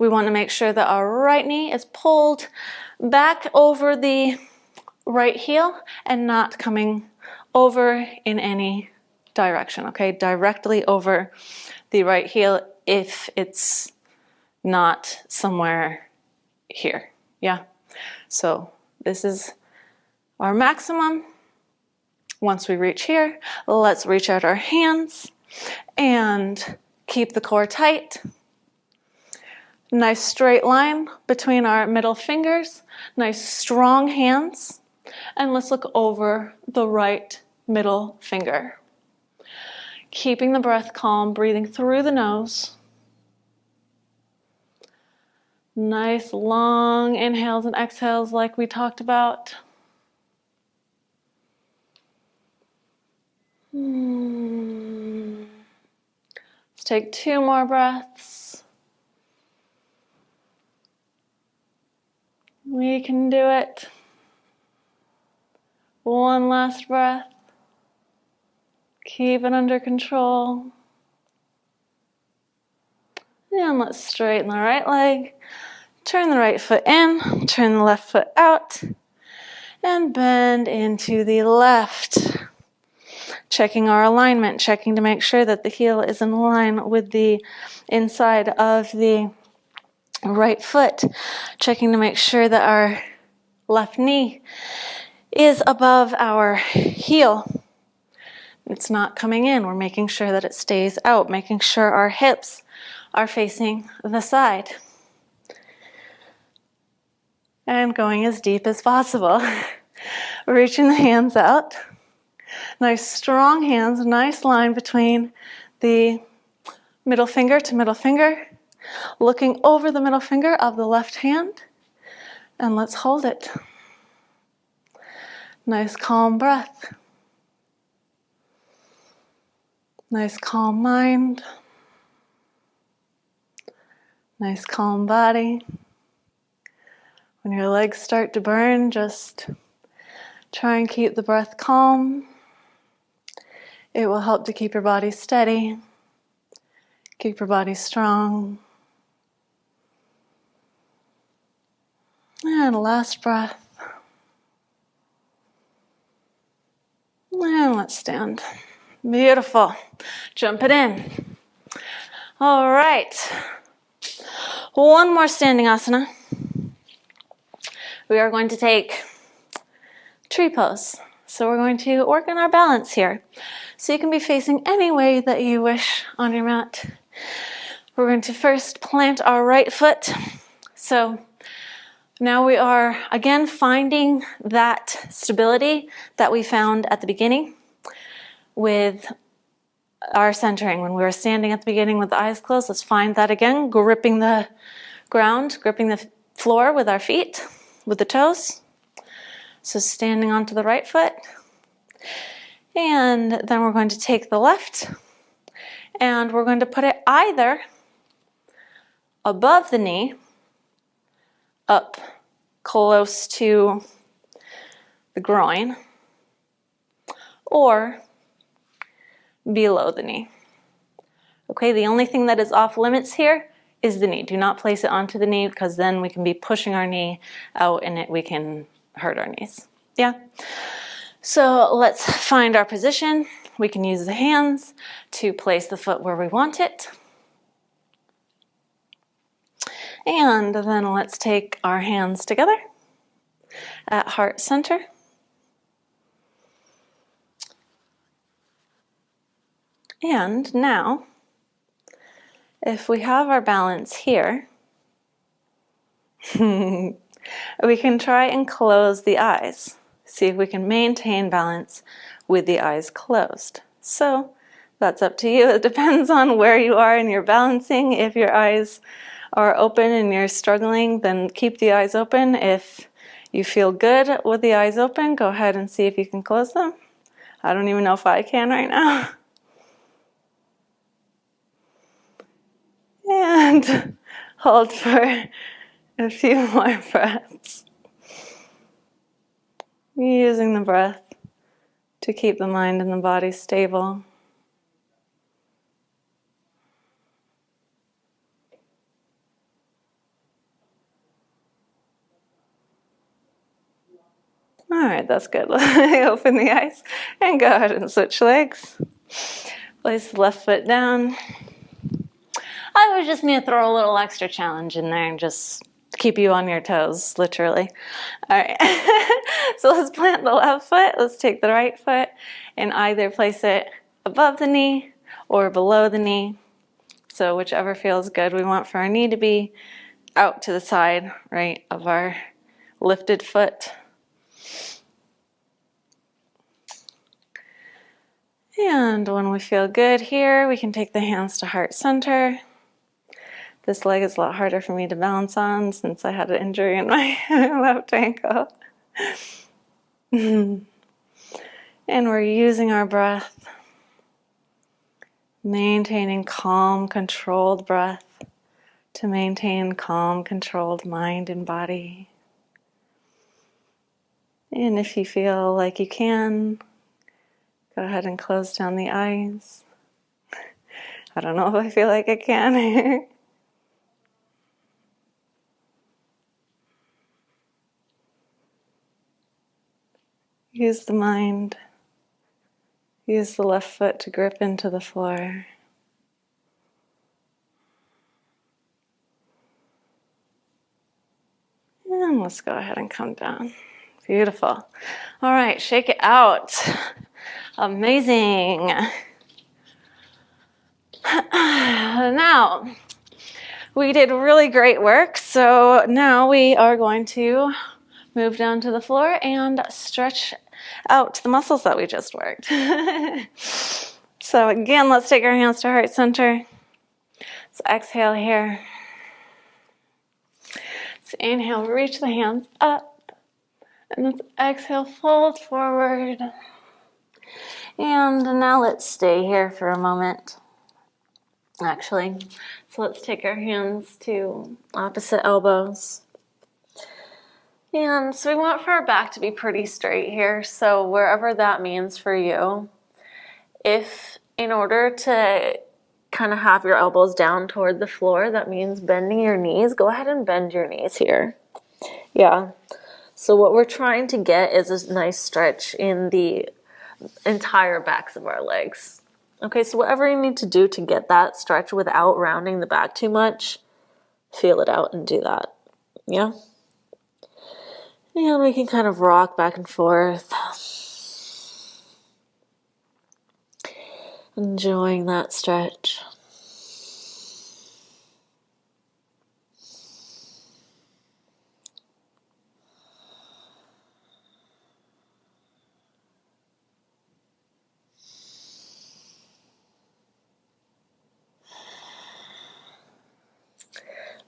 we want to make sure that our right knee is pulled back over the right heel and not coming over in any direction, okay? Directly over the right heel if it's not somewhere here, yeah? So this is our maximum. Once we reach here, let's reach out our hands and keep the core tight. Nice straight line between our middle fingers, nice strong hands, and let's look over the right middle finger. Keeping the breath calm, breathing through the nose. Nice long inhales and exhales like we talked about. Let's take 2 more breaths. We can do it. 1 last breath. Keep it under control. And let's straighten the right leg. Turn the right foot in, turn the left foot out, and bend into the left. Checking our alignment, checking to make sure that the heel is in line with the inside of the right foot. Checking to make sure that our left knee is above our heel. It's not coming in. We're making sure that it stays out, making sure our hips are facing the side. And going as deep as possible. Reaching the hands out. Nice strong hands, nice line between the middle finger to middle finger. Looking over the middle finger of the left hand. And let's hold it. Nice calm breath. Nice calm mind. Nice calm body. When your legs start to burn, just try and keep the breath calm. It will help to keep your body steady, keep your body strong. And last breath. And let's stand. Beautiful. Jump it in. All right. 1 more standing asana. We are going to take tree pose. So we're going to work on our balance here. So you can be facing any way that you wish on your mat. We're going to first plant our right foot. So now we are again finding that stability that we found at the beginning with our centering. When we were standing at the beginning with the eyes closed, let's find that again, gripping the ground, gripping the floor with our feet, with the toes. So standing onto the right foot. And then we're going to take the left and we're going to put it either above the knee, up close to the groin, or below the knee. Okay, the only thing that is off limits here is the knee. Do not place it onto the knee because then we can be pushing our knee out and we can hurt our knees. Yeah? So let's find our position. We can use the hands to place the foot where we want it. And then let's take our hands together at heart center. And now, if we have our balance here, we can try and close the eyes. See if we can maintain balance with the eyes closed. So that's up to you. It depends on where you are in your balancing. If your eyes are open and you're struggling, then keep the eyes open. If you feel good with the eyes open, go ahead and see if you can close them. I don't even know if I can right now. And hold for a few more breaths. Using the breath to keep the mind and the body stable. All right, that's good. Open the eyes and go ahead and switch legs. Place the left foot down. I was just going to throw a little extra challenge in there and just keep you on your toes, literally. All right, so let's plant the left foot. Let's take the right foot and either place it above the knee or below the knee. So whichever feels good. We want for our knee to be out to the side, right, of our lifted foot. And when we feel good here, we can take the hands to heart center. This leg is a lot harder for me to balance on since I had an injury in my left ankle. And we're using our breath, maintaining calm, controlled breath to maintain calm, controlled mind and body. And if you feel like you can, go ahead and close down the eyes. I don't know if I feel like I can. Use the mind. Use the left foot to grip into the floor. And let's go ahead and come down. Beautiful. All right, shake it out. Amazing. Now, we did really great work. So now we are going to move down to the floor and stretch out the muscles that we just worked. So again, let's take our hands to heart center. Let's exhale here. Let's inhale, reach the hands up. And let's exhale, fold forward. And now let's stay here for a moment. Actually, so let's take our hands to opposite elbows. And so we want for our back to be pretty straight here. So wherever that means for you, if in order to kind of have your elbows down toward the floor, that means bending your knees, go ahead and bend your knees here. Yeah. So what we're trying to get is a nice stretch in the entire backs of our legs. Okay, so whatever you need to do to get that stretch without rounding the back too much, feel it out and do that. Yeah? And we can kind of rock back and forth. Enjoying that stretch.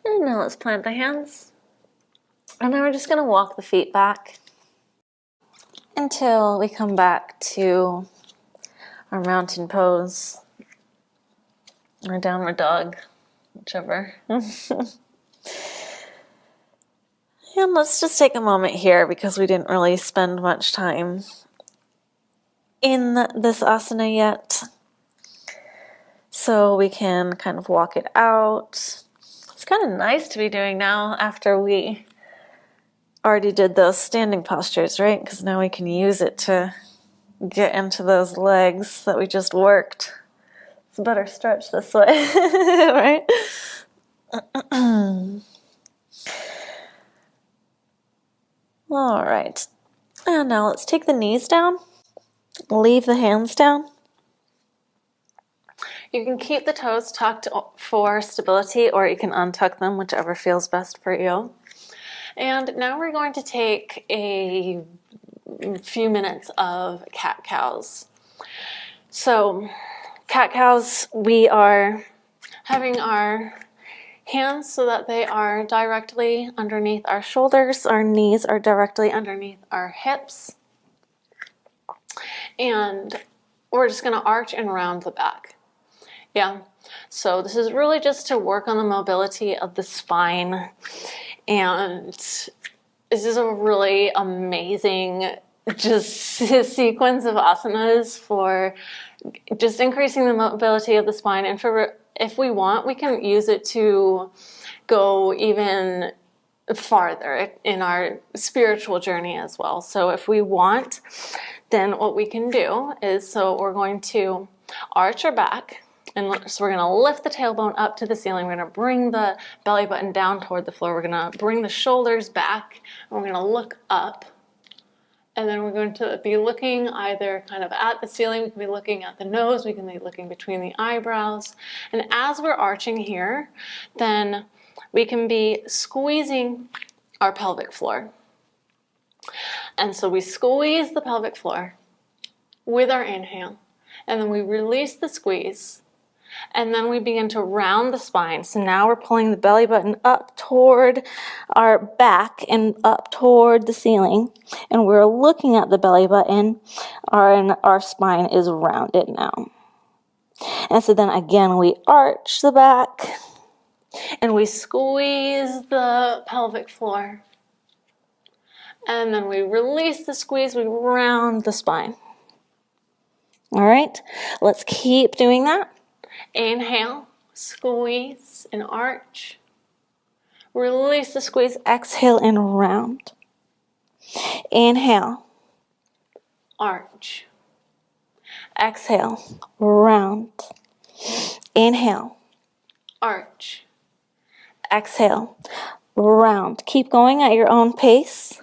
And now let's plant the hands. And then we're just going to walk the feet back until we come back to our mountain pose or downward dog, whichever. And let's just take a moment here because we didn't really spend much time in this asana yet. So we can kind of walk it out. It's kind of nice to be doing now after we already did those standing postures, right? Because now we can use it to get into those legs that we just worked. It's a better stretch this way, right? All right. And now let's take the knees down. Leave the hands down. You can keep the toes tucked for stability, or you can untuck them, whichever feels best for you. And now we're going to take a few minutes of cat-cows. So, cat-cows, we are having our hands so that they are directly underneath our shoulders. Our knees are directly underneath our hips. And we're just going to arch and round the back. Yeah, so this is really just to work on the mobility of the spine. And this is a really amazing just sequence of asanas for just increasing the mobility of the spine. And for, if we want, we can use it to go even farther in our spiritual journey as well. So if we want, then what we can do is, so we're going to arch our back, and so we're going to lift the tailbone up to the ceiling. We're going to bring the belly button down toward the floor. We're going to bring the shoulders back, and we're going to look up. And then we're going to be looking either kind of at the ceiling, we can be looking at the nose, we can be looking between the eyebrows. And as we're arching here, then we can be squeezing our pelvic floor. And so we squeeze the pelvic floor with our inhale, and then we release the squeeze, and then we begin to round the spine. So now we're pulling the belly button up toward our back and up toward the ceiling, and we're looking at the belly button, and our spine is rounded now. And so then again we arch the back, and we squeeze the pelvic floor. And then we release the squeeze, we round the spine. All right, let's keep doing that. Inhale, squeeze and arch. Release the squeeze, exhale and round. Inhale, arch. Exhale, round. Inhale, arch. Exhale, round. Keep going at your own pace.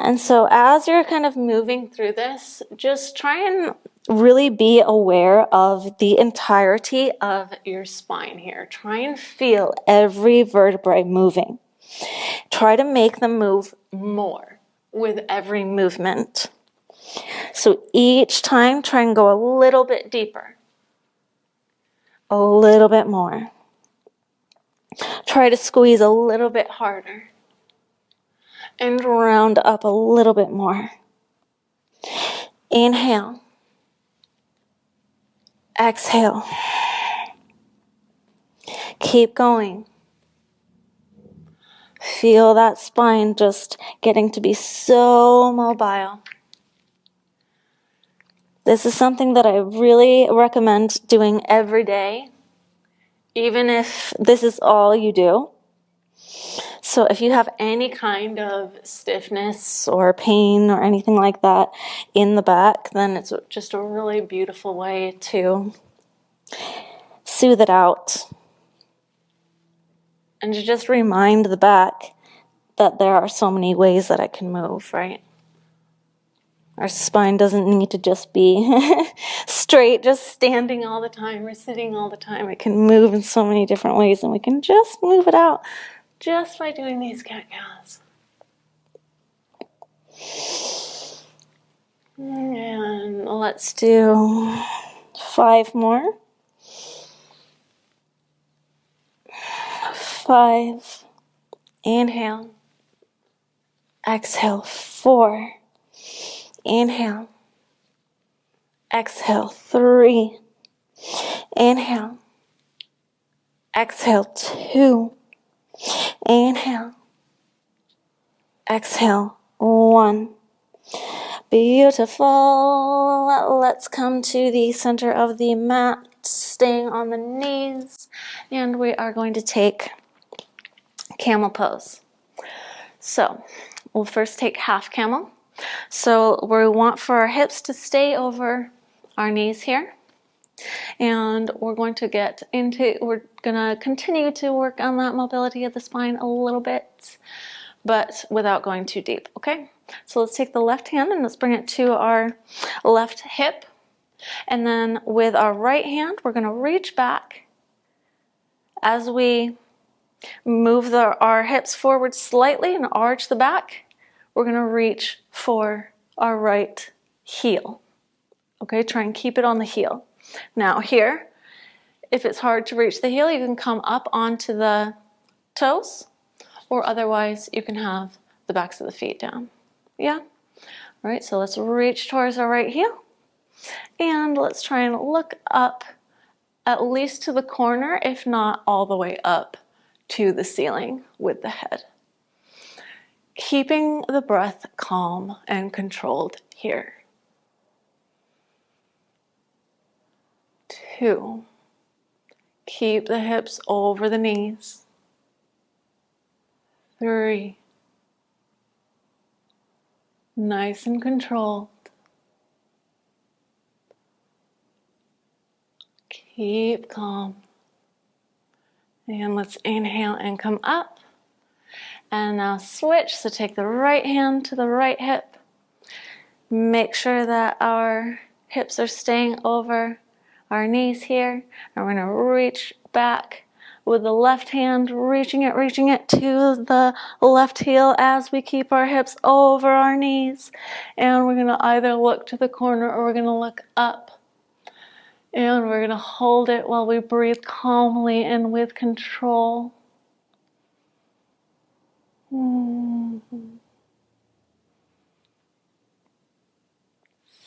And so as you're kind of moving through this, just try and really be aware of the entirety of your spine here. Try and feel every vertebrae moving. Try to make them move more with every movement. So each time, try and go a little bit deeper. A little bit more. Try to squeeze a little bit harder. And round up a little bit more. Inhale. Exhale. Keep going. Feel that spine just getting to be so mobile. This is something that I really recommend doing every day, even if this is all you do. So if you have any kind of stiffness or pain or anything like that in the back, then it's just a really beautiful way to soothe it out. And to just remind the back that there are so many ways that it can move, right? Our spine doesn't need to just be straight, just standing all the time or sitting all the time. It can move in so many different ways, and we can just move it out just by doing these cat-cows. And let's do 5 more. 5. Inhale. Exhale. 4. Inhale. Exhale. 3. Inhale. Exhale. 2. Inhale. Exhale. 1. Beautiful. Let's come to the center of the mat, staying on the knees. And we are going to take camel pose. So we'll first take half camel. So we want for our hips to stay over our knees here. And we're going to continue to work on that mobility of the spine a little bit, but without going too deep, okay? So let's take the left hand and let's bring it to our left hip. And then with our right hand, we're gonna reach back as we move our hips forward slightly and arch the back. We're gonna reach for our right heel. Okay, try and keep it on the heel. Now here, if it's hard to reach the heel, you can come up onto the toes, or otherwise you can have the backs of the feet down. Yeah? All right, so let's reach towards our right heel. And let's try and look up at least to the corner, if not all the way up to the ceiling with the head. Keeping the breath calm and controlled here. 2. Keep the hips over the knees. 3. Nice and controlled. Keep calm. And let's inhale and come up. And now switch. So take the right hand to the right hip. Make sure that our hips are staying over our knees here. And we're going to reach back with the left hand, reaching it to the left heel as we keep our hips over our knees. And we're going to either look to the corner or we're going to look up. And we're going to hold it while we breathe calmly and with control.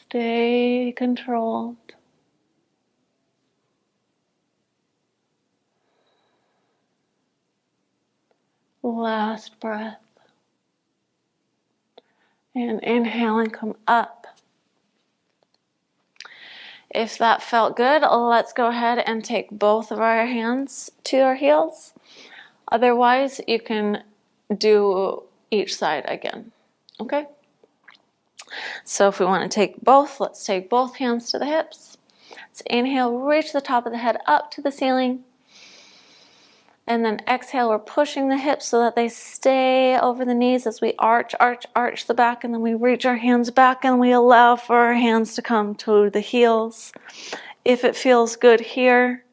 Stay controlled. Last breath. And inhale and come up. If that felt good, let's go ahead and take both of our hands to our heels. Otherwise, you can do each side again. Okay? So if we want to take both, let's take both hands to the hips. Let's inhale, reach the top of the head up to the ceiling. And then exhale, we're pushing the hips so that they stay over the knees as we arch the back, and then we reach our hands back and we allow for our hands to come to the heels. If it feels good here,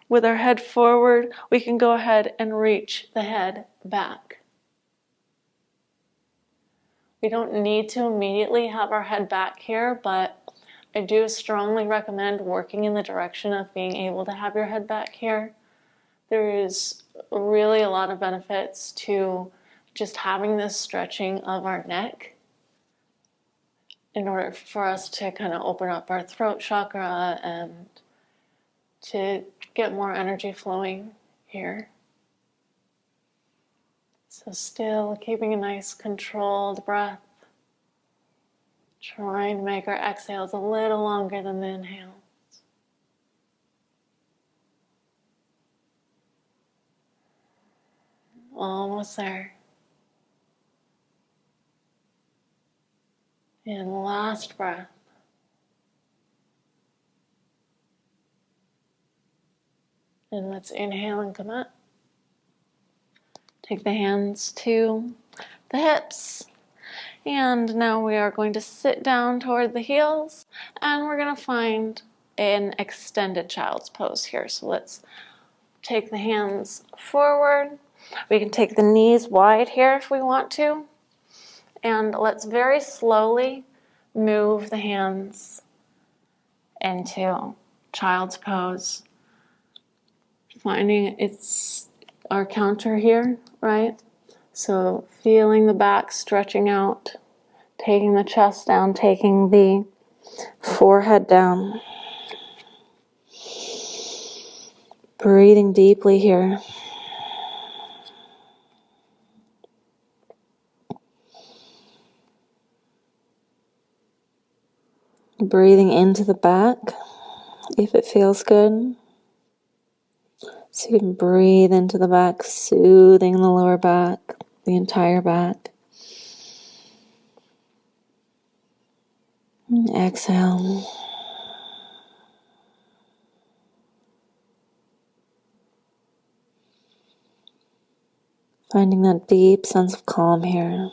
with our head forward, we can go ahead and reach the head back. We don't need to immediately have our head back here, but I do strongly recommend working in the direction of being able to have your head back here. There is really a lot of benefits to just having this stretching of our neck in order for us to kind of open up our throat chakra and to get more energy flowing here. So still keeping a nice controlled breath. Trying to make our exhales a little longer than the inhales. Almost there. And last breath. And let's inhale and come up. Take the hands to the hips. And now we are going to sit down toward the heels. And we're going to find an extended child's pose here. So let's take the hands forward. We can take the knees wide here if we want to. And let's very slowly move the hands into child's pose. Finding it's our counter here, right? So feeling the back stretching out, taking the chest down, taking the forehead down. Breathing deeply here. Breathing into the back, if it feels good. So you can breathe into the back, soothing the lower back, the entire back. And exhale. Finding that deep sense of calm here.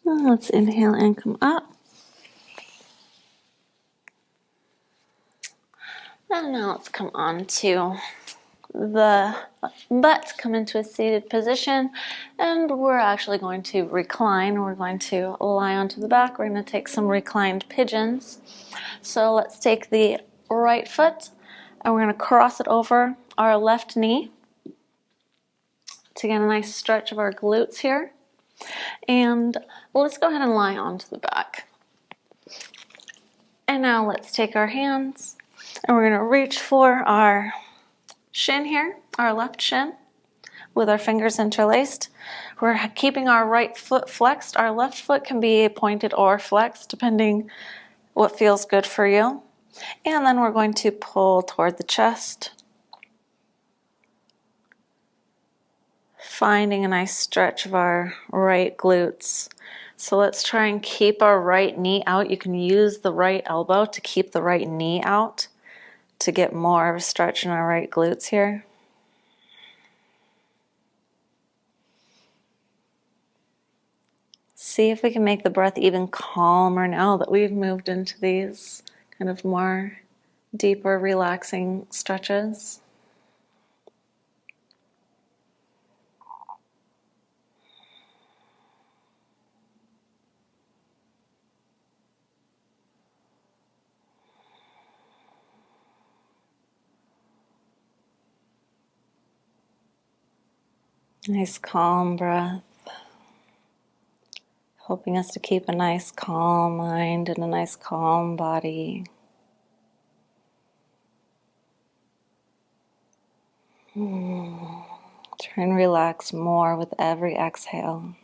And let's inhale and come up. And now let's come on to the butt, come into a seated position, and we're actually going to recline. We're going to lie onto the back. We're going to take some reclined pigeons. So let's take the right foot and we're going to cross it over our left knee to get a nice stretch of our glutes here. And let's go ahead and lie onto the back. And now let's take our hands and we're going to reach for our shin here, our left shin, with our fingers interlaced. We're keeping our right foot flexed. Our left foot can be pointed or flexed, depending what feels good for you. And then we're going to pull toward the chest, finding a nice stretch of our right glutes. So let's try and keep our right knee out. You can use the right elbow to keep the right knee out to get more of a stretch in our right glutes here. See if we can make the breath even calmer now that we've moved into these kind of more deeper, relaxing stretches. Nice calm breath, helping us to keep a nice calm mind and a nice calm body. Try and relax more with every exhale.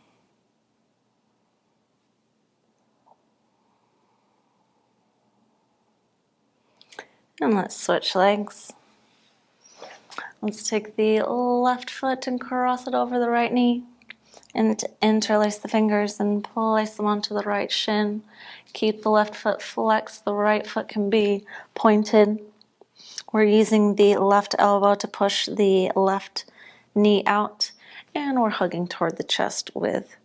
And let's switch legs. Let's take the left foot and cross it over the right knee. And interlace the fingers and place them onto the right shin. Keep the left foot flexed. The right foot can be pointed. We're using the left elbow to push the left knee out. And we're hugging toward the chest with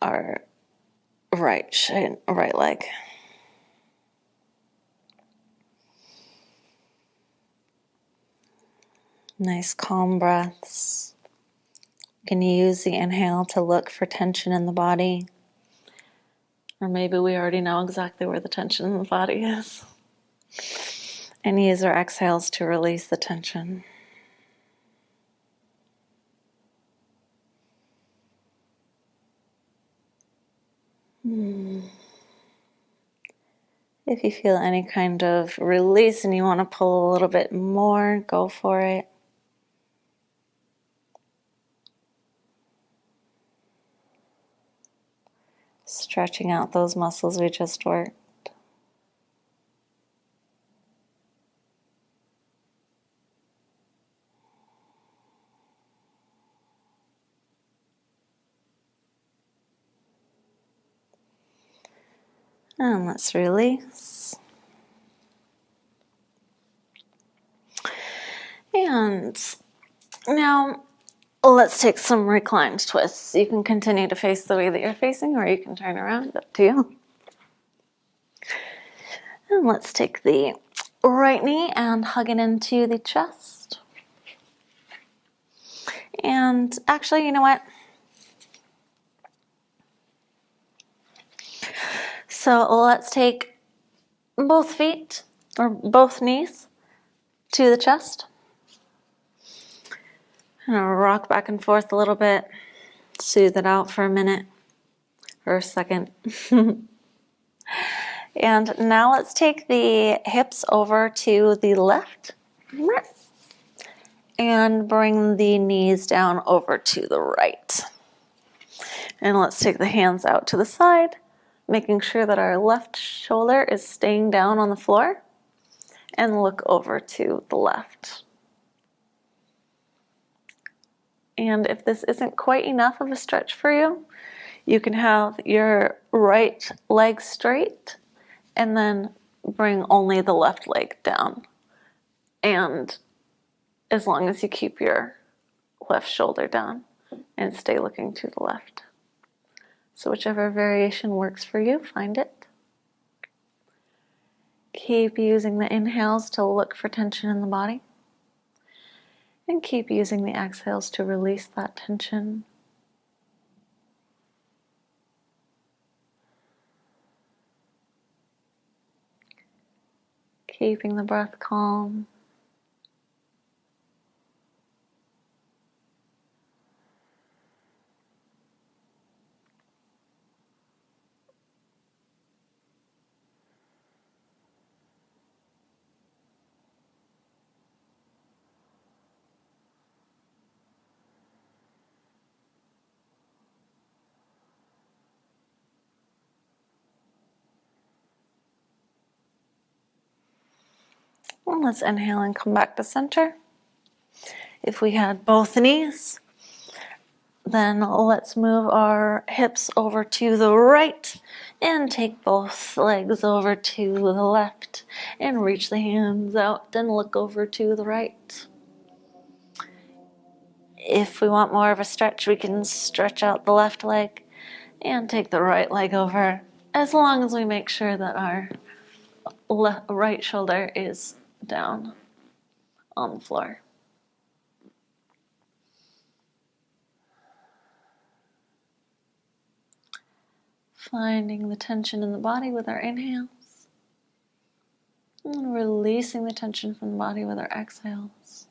our right shin, right leg. Nice calm breaths. You can use the inhale to look for tension in the body. Or maybe we already know exactly where the tension in the body is. And use our exhales to release the tension. If you feel any kind of release and you want to pull a little bit more, go for it. Stretching out those muscles we just worked. And let's release. And now let's take some reclined twists. You can continue to face the way that you're facing, or you can turn around, up to you. And let's take the right knee and hug it into the chest. And actually, you know what? So let's take both feet or both knees to the chest. I'm gonna rock back and forth a little bit, soothe it out for a minute or a second. And now let's take the hips over to the left and bring the knees down over to the right. And let's take the hands out to the side, making sure that our left shoulder is staying down on the floor, and look over to the left. And if this isn't quite enough of a stretch for you, you can have your right leg straight and then bring only the left leg down. And as long as you keep your left shoulder down and stay looking to the left. So whichever variation works for you, find it. Keep using the inhales to look for tension in the body. And keep using the exhales to release that tension. Keeping the breath calm. And let's inhale and come back to center. If we had both knees, then let's move our hips over to the right and take both legs over to the left and reach the hands out and look over to the right. If we want more of a stretch, we can stretch out the left leg and take the right leg over, as long as we make sure that our right shoulder is down on the floor. Finding the tension in the body with our inhales and releasing the tension from the body with our exhales.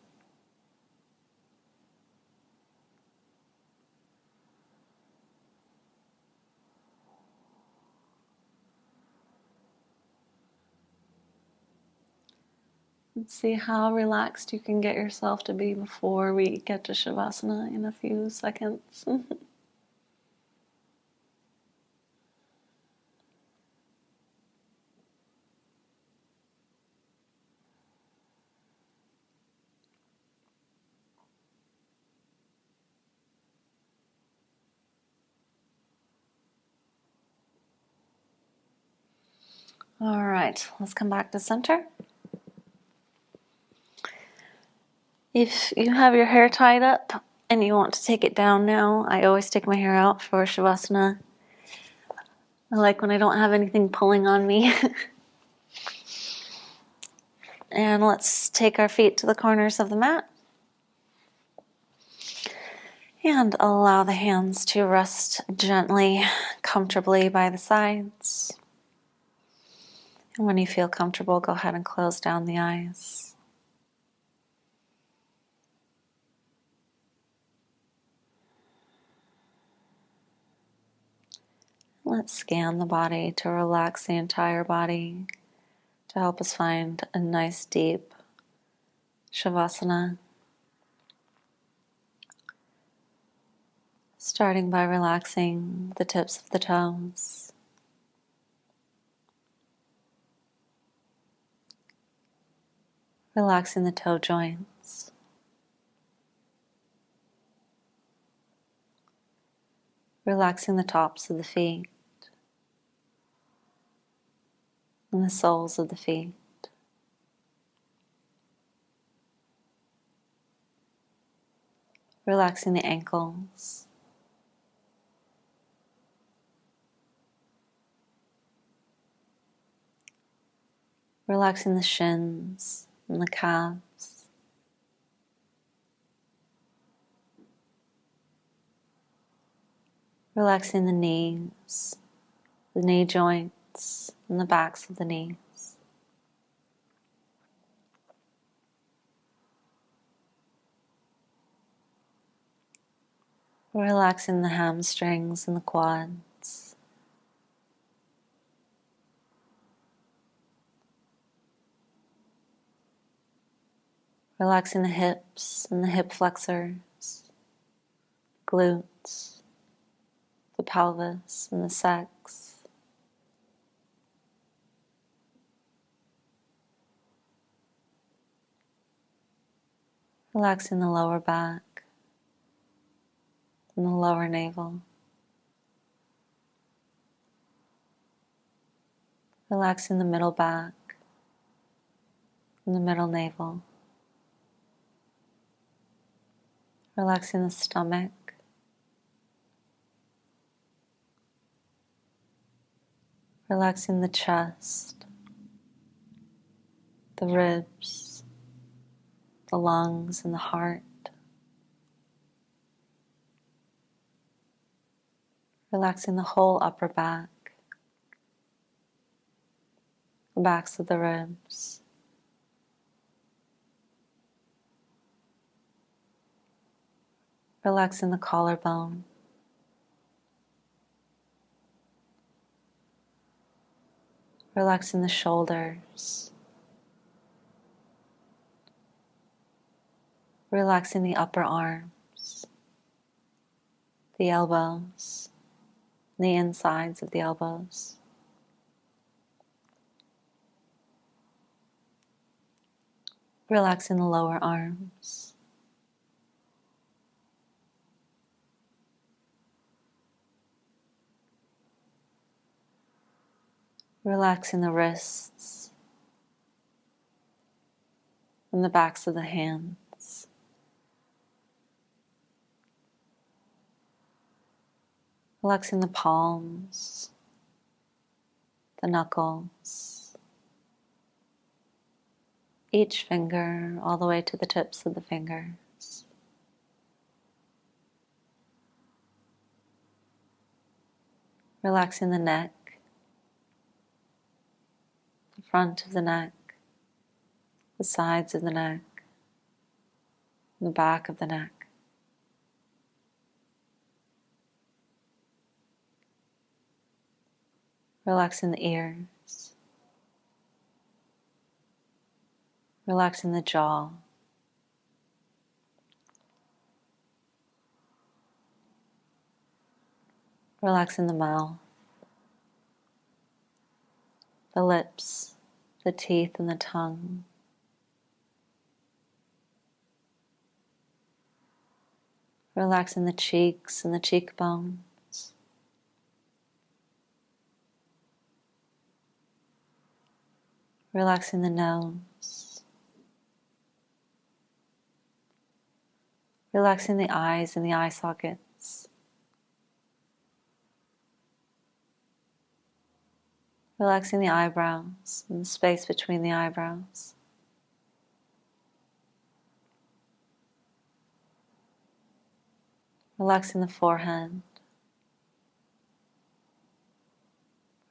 And see how relaxed you can get yourself to be before we get to Shavasana in a few seconds. All right, let's come back to center. If you have your hair tied up and you want to take it down now, I always take my hair out for Shavasana. I like when I don't have anything pulling on me. And let's take our feet to the corners of the mat. And allow the hands to rest gently, comfortably by the sides. And when you feel comfortable, go ahead and close down the eyes. Let's scan the body to relax the entire body to help us find a nice deep Shavasana. Starting by relaxing the tips of the toes. Relaxing the toe joints. Relaxing the tops of the feet. And the soles of the feet. Relaxing the ankles. Relaxing the shins and the calves. Relaxing the knees, the knee joints, and the backs of the knees. Relaxing the hamstrings and the quads. Relaxing the hips and the hip flexors, glutes, the pelvis and the sex. Relaxing the lower back and the lower navel. Relaxing the middle back and the middle navel. Relaxing the stomach. Relaxing the chest, the ribs, the lungs and the heart. Relaxing the whole upper back, the backs of the ribs. Relaxing the collarbone. Relaxing the shoulders. Relaxing the upper arms, the elbows, the insides of the elbows. Relaxing the lower arms. Relaxing the wrists and the backs of the hands. Relaxing the palms, the knuckles, each finger all the way to the tips of the fingers. Relaxing the neck, the front of the neck, the sides of the neck, the back of the neck. Relaxing the ears. Relaxing the jaw. Relaxing the mouth, the lips, the teeth and the tongue. Relaxing the cheeks and the cheekbones. Relaxing the nose. Relaxing the eyes and the eye sockets. Relaxing the eyebrows and the space between the eyebrows. Relaxing the forehead.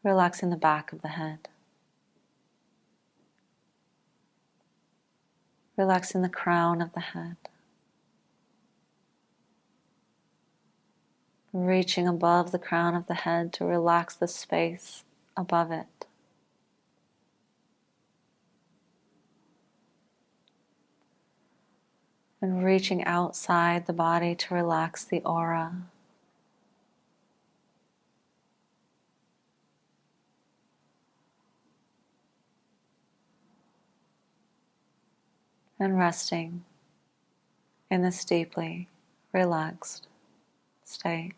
Relaxing the back of the head. Relaxing the crown of the head. Reaching above the crown of the head to relax the space above it. And reaching outside the body to relax the aura. And resting in this deeply relaxed state.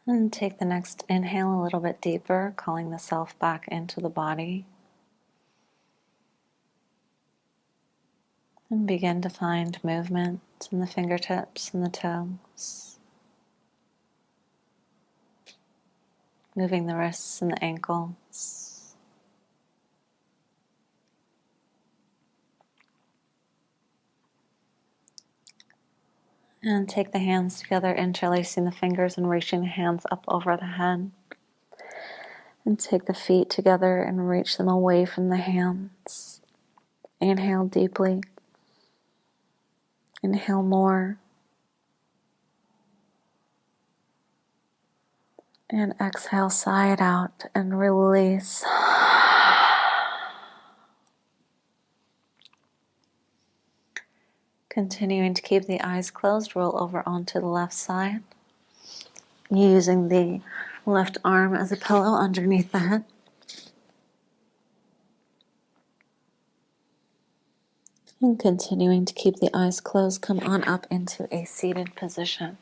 And take the next inhale a little bit deeper, calling the self back into the body. And begin to find movement in the fingertips and the toes. Moving the wrists and the ankles. And take the hands together, interlacing the fingers and reaching the hands up over the head. And take the feet together and reach them away from the hands. Inhale deeply. Inhale more. And exhale, sigh it out and release. Continuing to keep the eyes closed, roll over onto the left side. Using the left arm as a pillow underneath the head. And continuing to keep the eyes closed, come on up into a seated position.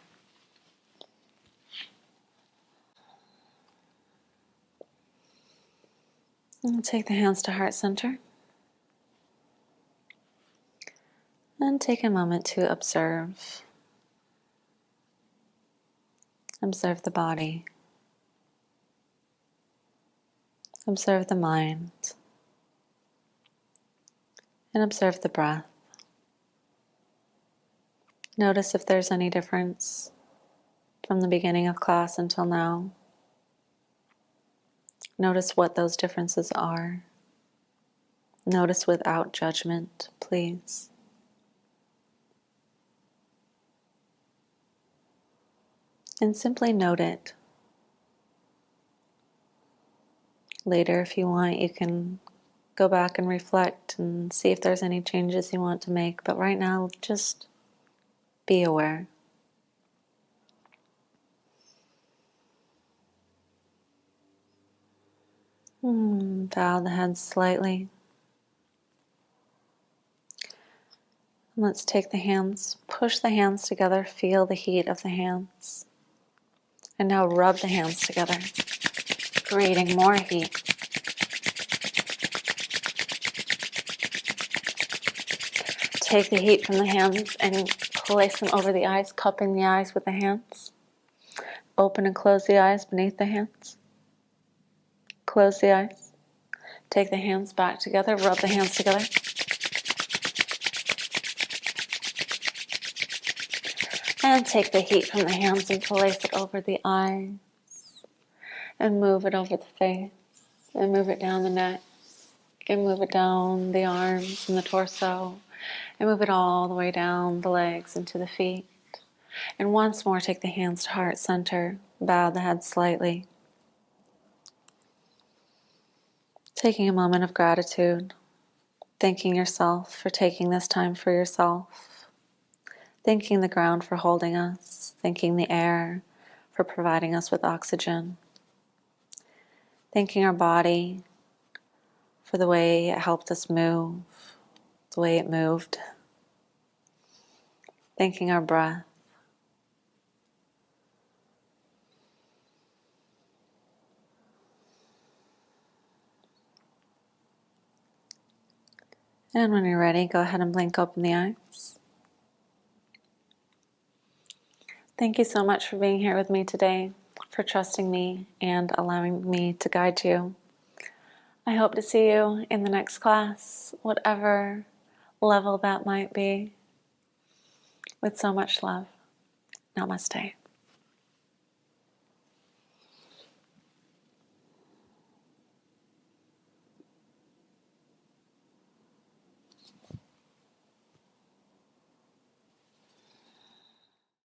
And take the hands to heart center. And take a moment to observe. Observe the body. Observe the mind. And observe the breath. Notice if there's any difference from the beginning of class until now. Notice what those differences are. Notice without judgment, please. And simply note it. Later, if you want, you can go back and reflect and see if there's any changes you want to make. But right now, just be aware. Bow the head slightly. Let's take the hands, push the hands together, feel the heat of the hands. And now rub the hands together, creating more heat. Take the heat from the hands and place them over the eyes, cupping the eyes with the hands. Open and close the eyes beneath the hands. Close the eyes. Take the hands back together, rub the hands together. And take the heat from the hands and place it over the eyes. And move it over the face. And move it down the neck. And move it down the arms and the torso. And move it all the way down the legs into the feet. And once more, take the hands to heart center. Bow the head slightly. Taking a moment of gratitude. Thanking yourself for taking this time for yourself. Thanking the ground for holding us. Thanking the air for providing us with oxygen. Thanking our body for the way it helped us move, the way it moved. Thanking our breath. And when you're ready, go ahead and blink open the eyes. Thank you so much for being here with me today, for trusting me and allowing me to guide you. I hope to see you in the next class, whatever level that might be. With so much love. Namaste.